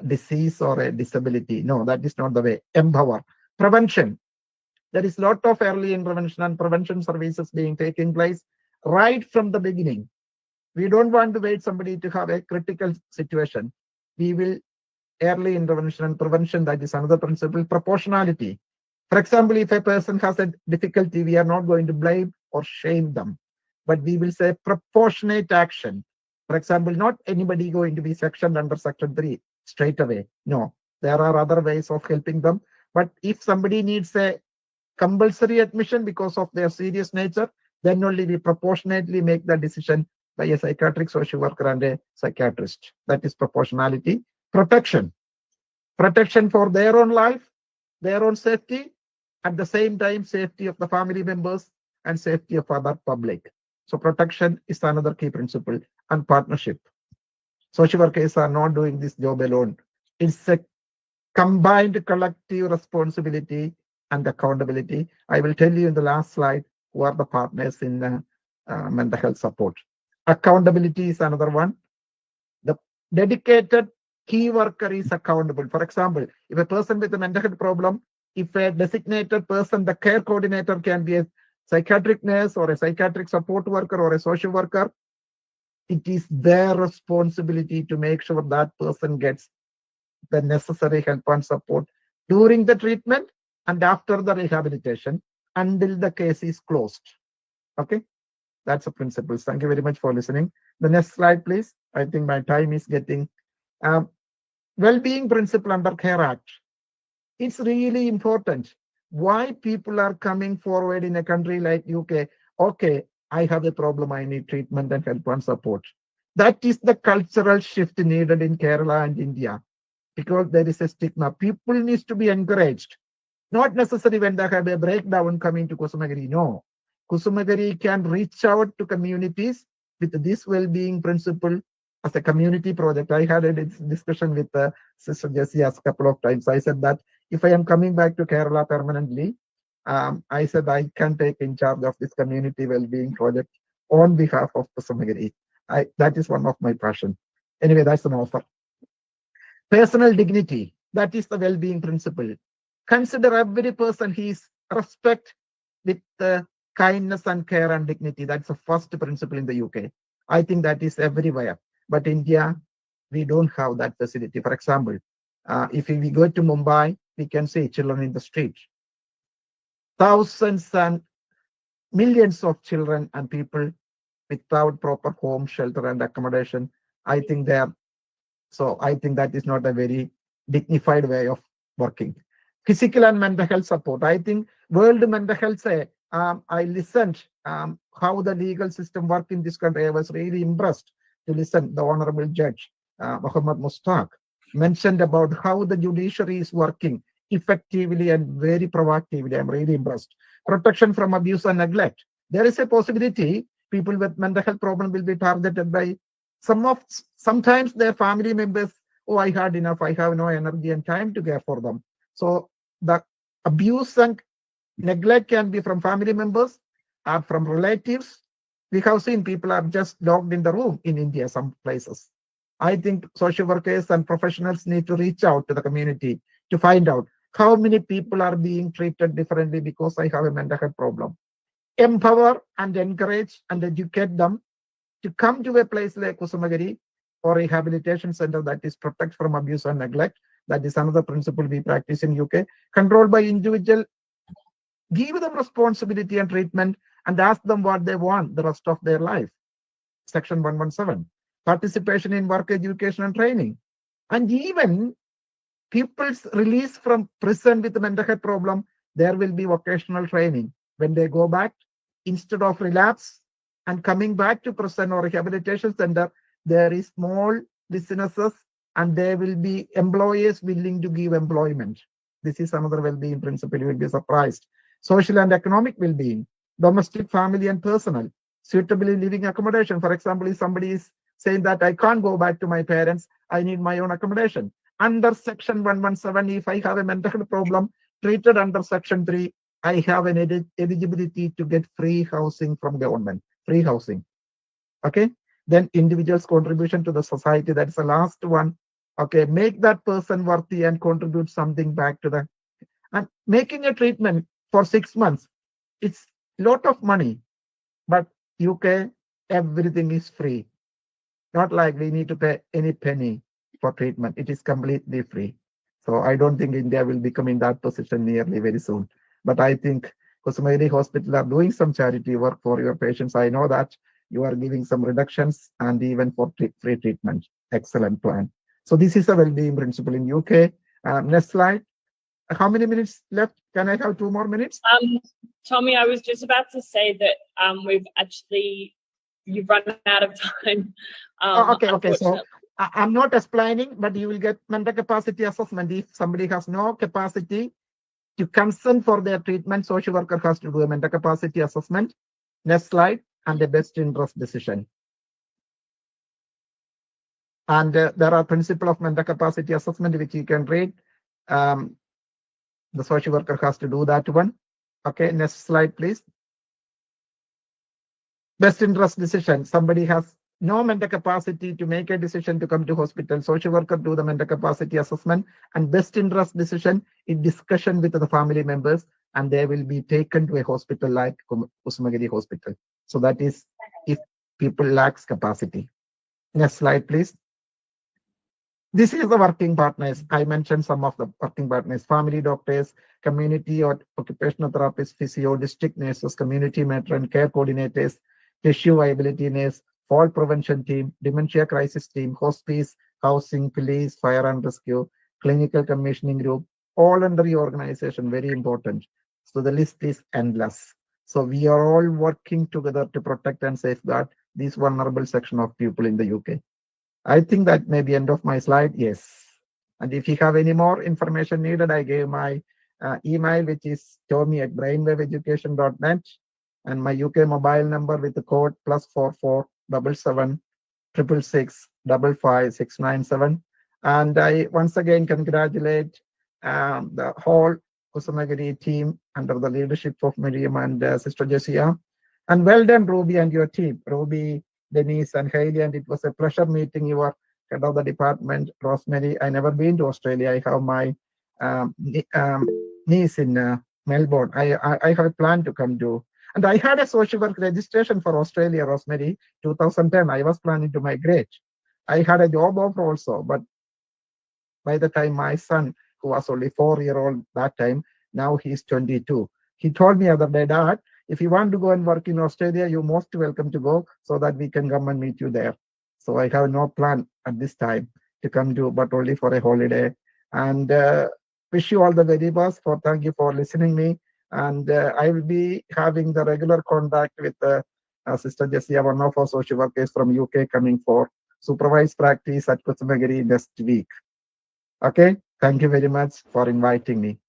disease or a disability. No, that is not the way. Empower. Prevention. There is a lot of early intervention and prevention services being taking place right from the beginning. We don't want to wait somebody to have a critical situation. We will early intervention and prevention. That is another principle. Proportionality. For example, if a person has a difficulty, we are not going to blame or shame them, but we will say proportionate action. For example, not anybody going to be sectioned under section 3. straight away. No, there are other ways of helping them. But if somebody needs a compulsory admission because of their serious nature, then only we proportionately make the decision by a psychiatric social worker and a psychiatrist. That is proportionality. Protection for their own life, their own safety, at the same time safety of the family members and safety of other public. So protection is another key principle. And partnership. Social workers are not doing this job alone. It's a combined collective responsibility and accountability. I will tell you in the last slide who are the partners in mental health support. Accountability is another one. The dedicated key worker is accountable. For example, if a person with a mental health problem, if a designated person, the care coordinator can be a psychiatric nurse or a psychiatric support worker or a social worker, it is their responsibility to make sure that person gets the necessary help and support during the treatment and after the rehabilitation until the case is closed. Okay, that's the principle. Thank you very much for listening. The next slide, please. I think my time is getting. Well-being principle under Care Act. It's really important. Why people are coming forward in a country like UK? Okay, I have a problem. I need treatment and help and support. That is the cultural shift needed in Kerala and India, because there is a stigma. People need to be encouraged. Not necessarily when they have a breakdown coming to Kusumagiri. No. Kusumagiri can reach out to communities with this well-being principle as a community project. I had a discussion with Sister Jessie a couple of times. I said that if I am coming back to Kerala permanently, I said I can take in charge of this community well-being project on behalf of Kusumagiri. That is one of my passion. Anyway, that's an offer. Personal dignity, that is the well-being principle. Consider every person his respect with kindness and care and dignity. That's the first principle in the UK. I think that is everywhere. But India, we don't have that facility. For example, if we go to Mumbai, we can see children in the street. Thousands and millions of children and people without proper home, shelter, and accommodation. I think that is not a very dignified way of working. Physical and mental health support. I think World Mental Health Day, I listened how the legal system works in this country. I was really impressed to listen. The Honorable Judge, Muhammad Mustaq, mentioned about how the judiciary is working effectively and very proactively. I'm really impressed. Protection from abuse and neglect. There is a possibility people with mental health problem will be targeted by sometimes their family members. Oh, I had enough. I have no energy and time to care for them. So the abuse and neglect can be from family members or from relatives. We have seen people are just locked in the room in India, some places. I think social workers and professionals need to reach out to the community to find out how many people are being treated differently because I have a mental health problem. Empower and encourage and educate them to come to a place like Kusumagiri or rehabilitation center that is protect from abuse and neglect. That is another principle we practice in UK. Control by individual. Give them responsibility and treatment and ask them what they want the rest of their life. Section 117. Participation in work, education and training. And even people's release from prison with a mental health problem, there will be vocational training. When they go back, instead of relapse and coming back to prison or rehabilitation center, there is small businesses and there will be employers willing to give employment. This is another well-being principle. You will be surprised. Social and economic well-being, domestic, family, and personal, suitably living accommodation. For example, if somebody is saying that I can't go back to my parents, I need my own accommodation. Under Section 117, if I have a mental health problem treated under Section 3, I have an eligibility to get free housing from government. Free housing. Okay. Then individual's contribution to the society. That's the last one. Okay. Make that person worthy and contribute something back to the. And making a treatment for 6 months, it's a lot of money. But UK, everything is free. Not like we need to pay any penny for treatment. It is completely free. So I don't think India will become in that position nearly very soon. But I think Kusumagiri Hospital are doing some charity work for your patients. I know that you are giving some reductions and even for free treatment. Excellent plan. So this is a well-being principle in UK. Next slide. How many minutes left? Can I have 2 more minutes? Tommy, I was just about to say that you've run out of time. Okay. So I'm not explaining, but you will get mental capacity assessment. If somebody has no capacity to consent for their treatment, social worker has to do a mental capacity assessment. Next slide, and the best interest decision. And there are principle of mental capacity assessment which you can read. The social worker has to do that one. Okay, next slide, please. Best interest decision. Somebody has no mental capacity to make a decision to come to hospital. Social worker do the mental capacity assessment, and best interest decision in discussion with the family members, and they will be taken to a hospital like Kusumagiri Hospital. So that is if people lacks capacity. Next slide, please. This is the working partners. I mentioned some of the working partners: family doctors, community or occupational therapists, physio, district nurses, community matron, care coordinators, tissue viability nurse, fall prevention team, dementia crisis team, hospice, housing, police, fire and rescue, clinical commissioning group, all under the organization, very important. So the list is endless. So we are all working together to protect and safeguard this vulnerable section of people in the UK. I think that may be end of my slide. Yes. And if you have any more information needed, I gave my email, which is tommy@brainwaveeducation.net, and my UK mobile number with the code +44 77 666 55 697. And I once again congratulate the whole Kusumagiri team under the leadership of Miriam and Sister Jessia. And well done, Ruby, and your team. Ruby, Denise, and Hailey, and it was a pleasure meeting your head of the department, Rosemary. I never been to Australia. I have my niece in Melbourne. I have a plan to come to. And I had a social work registration for Australia, Rosemary, 2010. I was planning to migrate. I had a job offer also, but by the time my son, who was only 4-year-old that time, now he's 22. He told me other day, Dad, if you want to go and work in Australia, you're most welcome to go so that we can come and meet you there. So I have no plan at this time to come to, but only for a holiday. And wish you all the very best. Thank you for listening me. And I will be having the regular contact with Sister Jessia, one of our social workers from UK, coming for supervised practice at Kusumagiri next week. Okay, thank you very much for inviting me.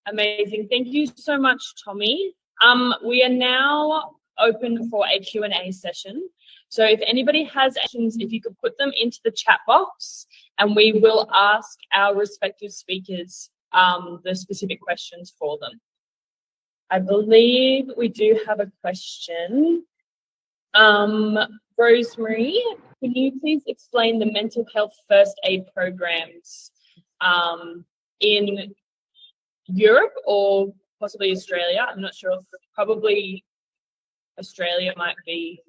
Amazing. Thank you so much, Tommy. We are now open for a Q&A session. So if anybody has questions, if you could put them into the chat box, and we will ask our respective speakers the specific questions for them. I believe we do have a question. Rosemary, can you please explain the mental health first aid programs in Europe or possibly Australia? I'm not sure. Probably Australia might be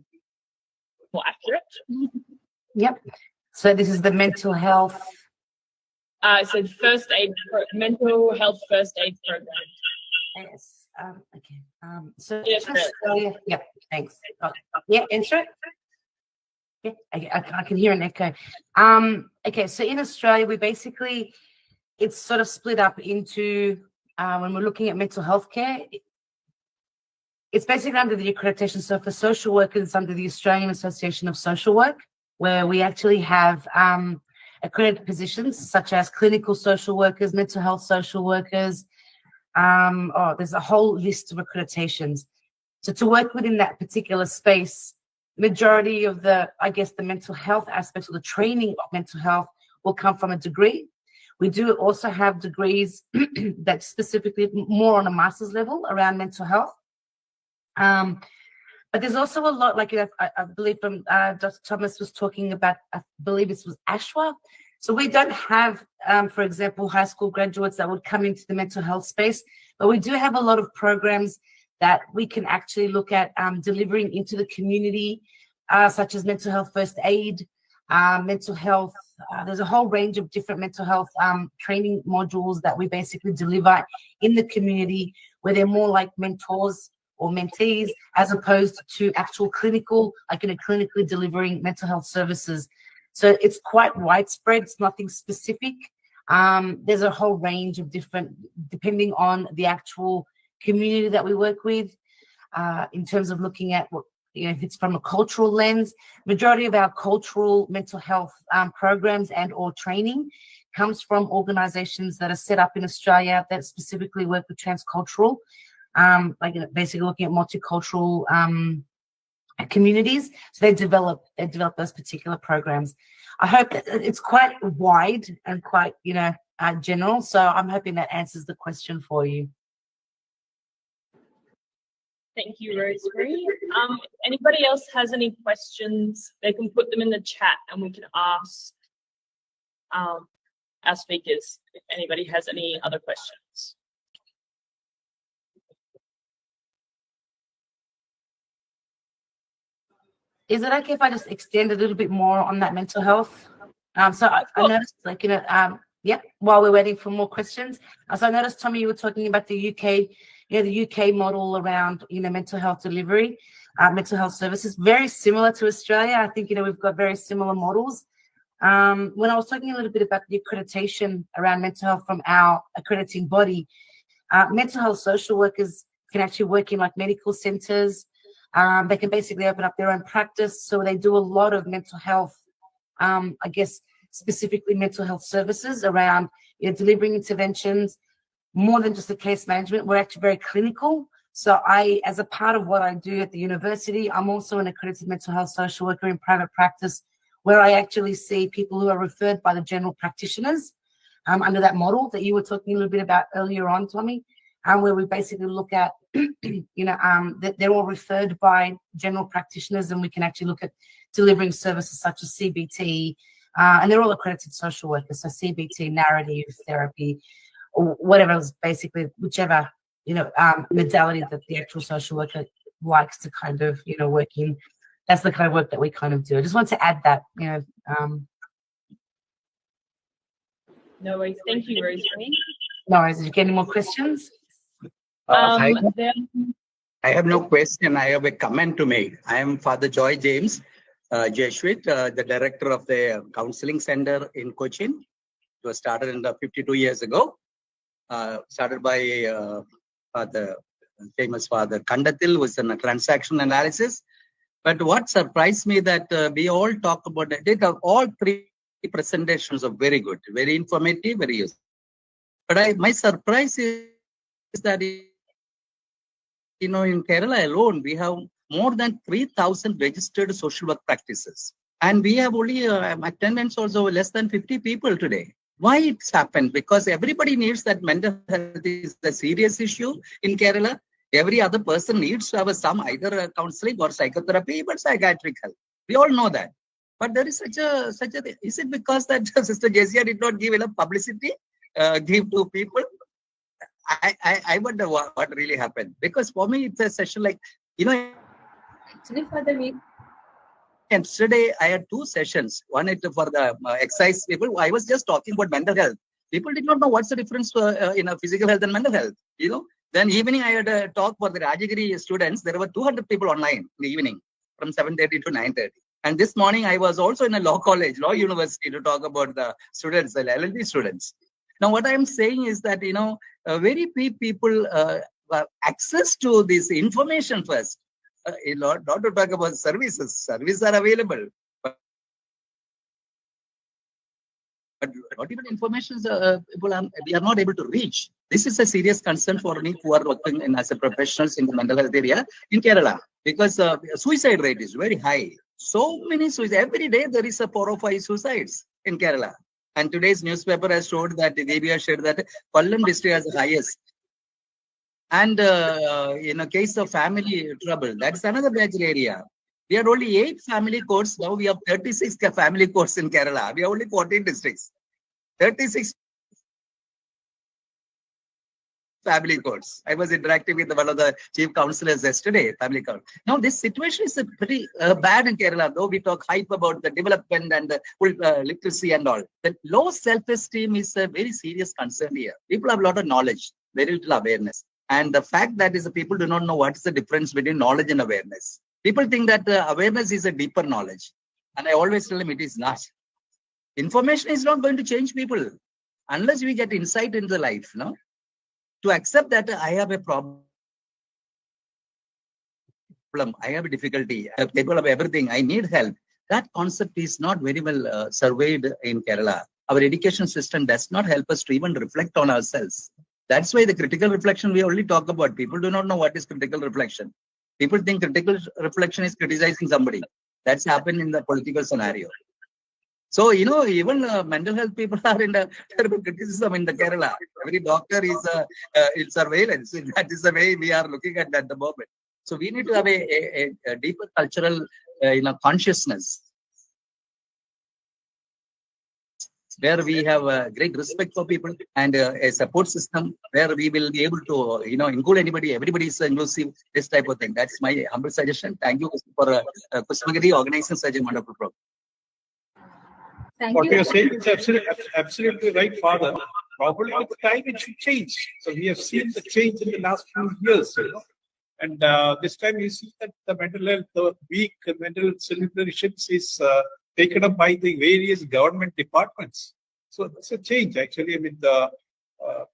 more accurate. Yep. So this is the mental health. So mental health first aid program. Yes. Okay. So Yes, Australia. Yep. Thanks. Oh, yeah. Answer it. Yeah. I can hear an echo. Okay. So in Australia, we basically, it's sort of split up into when we're looking at mental health care. It's basically under the accreditation. So for social workers, under the Australian Association of Social Work, where we actually have accredited positions such as clinical social workers, mental health social workers. There's a whole list of accreditations. So to work within that particular space, majority of the mental health aspects of the training of mental health will come from a degree. We do also have degrees that specifically more on a master's level around mental health. But there's also a lot, like I believe from Dr. Thomas was talking about, I believe it was ASHWA. So we don't have, for example, high school graduates that would come into the mental health space, but we do have a lot of programs that we can actually look at delivering into the community, such as mental health first aid, mental health. There's a whole range of different mental health training modules that we basically deliver in the community, where they're more like mentors or mentees, as opposed to actual clinical, clinically delivering mental health services. So it's quite widespread. It's nothing specific. There's a whole range of different, depending on the actual community that we work with, in terms of looking at what, if it's from a cultural lens. Majority of our cultural mental health programs and or training comes from organizations that are set up in Australia that specifically work with transcultural, basically looking at multicultural communities. So they develop those particular programs. I hope that it's quite wide and quite, general. So I'm hoping that answers the question for you. Thank you, Rosemary. If anybody else has any questions, they can put them in the chat and we can ask our speakers if anybody has any other questions. Is it okay if I just extend a little bit more on that mental health? So I noticed, while we're waiting for more questions. So I noticed, Tommy, you were talking about the UK, the UK model around, mental health delivery, mental health services, very similar to Australia. I think, we've got very similar models. When I was talking a little bit about the accreditation around mental health from our accrediting body, mental health social workers can actually work in like medical centers. They can basically open up their own practice. So they do a lot of mental health, specifically mental health services around delivering interventions, more than just the case management. We're actually very clinical. So as a part of what I do at the university, I'm also an accredited mental health social worker in private practice, where I actually see people who are referred by the general practitioners under that model that you were talking a little bit about earlier on, Tommy, where we basically look at, that they're all referred by general practitioners, and we can actually look at delivering services such as CBT, and they're all accredited social workers. So CBT, narrative therapy, or whatever else, basically, whichever, modality that the actual social worker likes to kind of, work in. That's the kind of work that we kind of do. I just want to add that, No worries. Thank you, Rosemary. No worries. Did you get any more questions? I have no question. I have a comment to make. I am Father Joy James, Jesuit, the director of the counseling center in Cochin. It was started 52 years ago. Started by the famous Father Kandathil, who was in a transaction analysis. But what surprised me that we all talk about it. All three presentations are very good, very informative, very useful. But my surprise is that in Kerala alone, we have more than 3,000 registered social work practices. And we have only attendance also less than 50 people today. Why it's happened? Because everybody needs that mental health is a serious issue in Kerala. Every other person needs to have some either counseling or psychotherapy, even psychiatric help. We all know that. But there is such a thing. Is it because that Sister Jessia did not give enough publicity, give to people? I wonder what really happened. Because for me, it's a session like, Actually, for the week. Yesterday, I had two sessions. One is for the exercise people. I was just talking about mental health. People did not know what's the difference in physical health and mental health. Then evening, I had a talk for the Rajagiri students. There were 200 people online in the evening from 7:30 to 9:30. And this morning, I was also in a law university to talk about the students, the LLB students. Now, what I am saying is that, very few people have access to this information first. Not to talk about services. Services are available. But not even information we are not able to reach. This is a serious concern for me who are working as a professionals in the mental health area in Kerala, because suicide rate is very high. So many suicides. Every day there is 4 or 5 suicides in Kerala. And today's newspaper has showed that, DBR shared that Kollam district has the highest. And in a case of family trouble, that's another major area. We had only 8 family courts. Now we have 36 family courts in Kerala. We have only 14 districts. 36 family courts. I was interacting with one of the chief counselors yesterday, family court. Now this situation is pretty bad in Kerala, though we talk hype about the development and the literacy and all. The low self-esteem is a very serious concern here. People have a lot of knowledge, very little awareness. And the fact that is the people do not know what is the difference between knowledge and awareness. People think that awareness is a deeper knowledge. And I always tell them it is not. Information is not going to change people unless we get insight into life, no? To accept that I have a problem, I have a difficulty, I'm capable of everything, I need help. That concept is not very well surveyed in Kerala. Our education system does not help us to even reflect on ourselves. That's why the critical reflection we only talk about. People do not know what is critical reflection. People think critical reflection is criticizing somebody. That's happened in the political scenario. So, you know, even mental health people are in a terrible criticism in the Kerala. Every doctor is in surveillance. That is the way we are looking at the moment. So we need to have a deeper cultural consciousness where we have great respect for people and a support system where we will be able to, include anybody, everybody is inclusive, this type of thing. That's my humble suggestion. Thank you for Kusumagiri organizing such a wonderful program. What you're saying is absolutely right, Father. Probably with time it should change. So we have seen the change in the last few years, And this time you see that the mental health, the week mental health celebrations is taken up by the various government departments. So that's a change, actually. I mean, the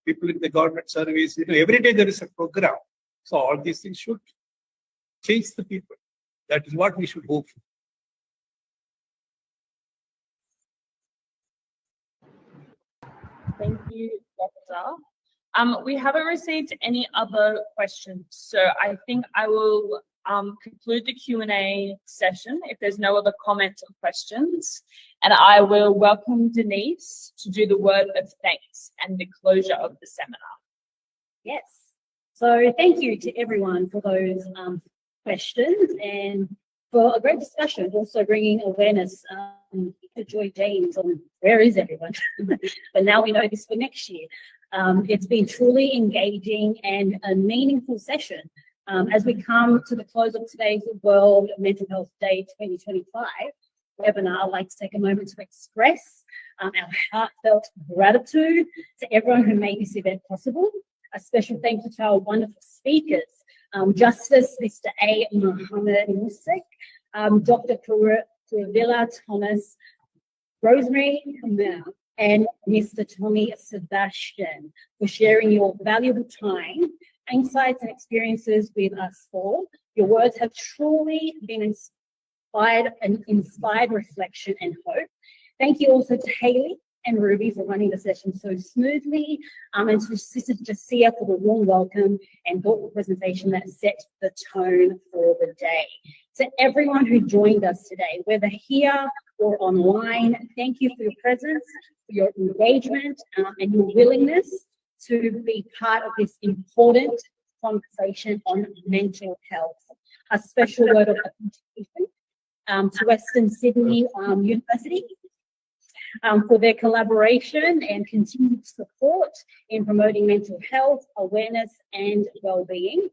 people in the government service, every day there is a program. So all these things should change the people. That is what we should hope for. Thank you, Doctor. We haven't received any other questions, so I think I will conclude the Q&A session if there's no other comments or questions, and I will welcome Denise to do the word of thanks and the closure of the seminar. Yes. So thank you to everyone for those questions and for a great discussion, also bringing awareness to Joy James on where is everyone. But now we know this for next year. It's been truly engaging and a meaningful session. As we come to the close of today's World Mental Health Day 2025 webinar, I'd like to take a moment to express our heartfelt gratitude to everyone who made this event possible. A special thank you to our wonderful speakers, Justice Mr. A. Muhammad Musik, Dr. Kuruvilla Thomas, Rosemary Kamau, and Mr. Tommy Sebastian for sharing your valuable time, insights, and experiences with us all. Your words have truly been inspired reflection and hope. Thank you also to Hayley and Ruby for running the session so smoothly, and to Sister Jasia for the warm welcome and thoughtful presentation that set the tone for the day. To everyone who joined us today, whether here or online, thank you for your presence, for your engagement, and your willingness to be part of this important conversation on mental health. A special word of appreciation to Western Sydney University for their collaboration and continued support in promoting mental health, awareness, and well-being.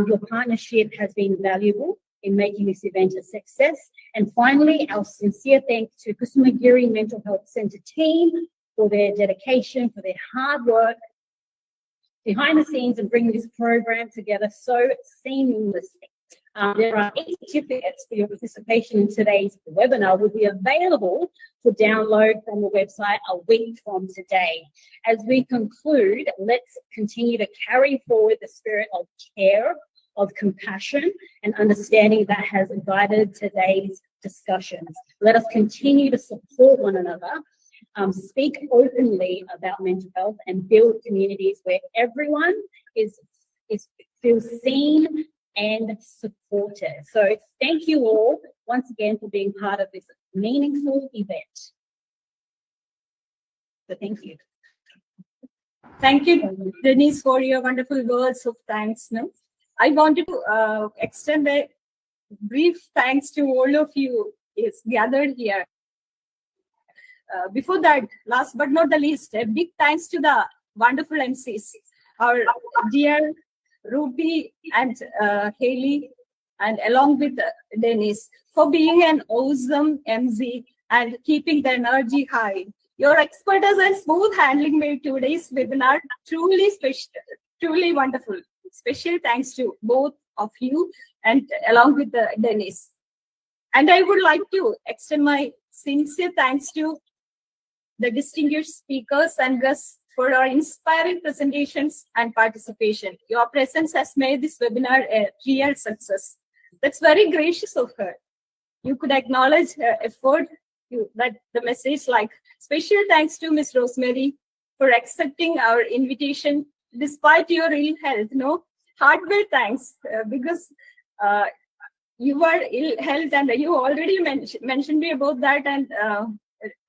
Your partnership has been valuable in making this event a success. And finally, our sincere thanks to Kusumagiri Mental Health Centre team for their dedication, for their hard work behind the scenes and bringing this program together so seamlessly. There are 8 certificates for your participation in today's webinar will be available for download from the website a week from today. As we conclude, let's continue to carry forward the spirit of care, of compassion and understanding that has guided today's discussions. Let us continue to support one another, speak openly about mental health, and build communities where everyone feels seen and supported. So thank you all once again for being part of this meaningful event. So thank you. Thank you, Denise, for your wonderful words of thanks. No? I wanted to extend a brief thanks to all of you gathered here. Before that, last but not the least, a big thanks to the wonderful MCs, our dear Ruby and Hayley, and along with Denise, for being an awesome MC and keeping the energy high. Your expertise and smooth handling made today's webinar truly special, truly wonderful. Special thanks to both of you and along with Denise. And I would like to extend my sincere thanks to the distinguished speakers and guests for our inspiring presentations and participation. Your presence has made this webinar a real success. That's very gracious of her. You could acknowledge her effort, that the message like special thanks to Ms. Rosemary for accepting our invitation despite your ill health. No, heartfelt thanks because you are ill health and you already mentioned me about that, and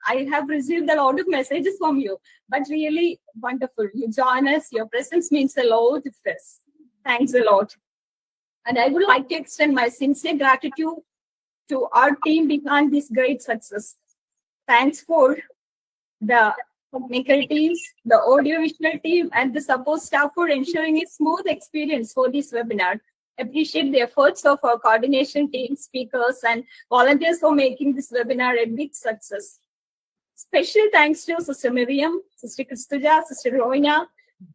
I have received a lot of messages from you, but really wonderful. You join us, your presence means a lot to us. Thanks a lot. And I would like to extend my sincere gratitude to our team behind this great success. Thanks for the technical teams, the audiovisual team, and the support staff for ensuring a smooth experience for this webinar. Appreciate the efforts of our coordination team, speakers, and volunteers for making this webinar a big success. Special thanks to Sister Miriam, Sister Kristuja, Sister Roina,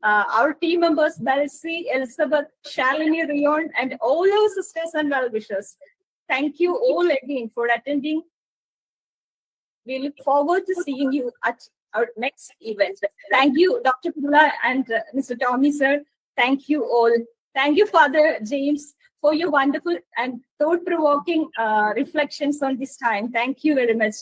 our team members, Belsi, Elizabeth, Shalini, Rion, and all our sisters and well-wishers. Thank you all again for attending. We look forward to seeing you at our next event. Thank you, Dr. Pula and Mr. Tommy, sir. Thank you all. Thank you, Father James, for your wonderful and thought-provoking reflections on this time. Thank you very much.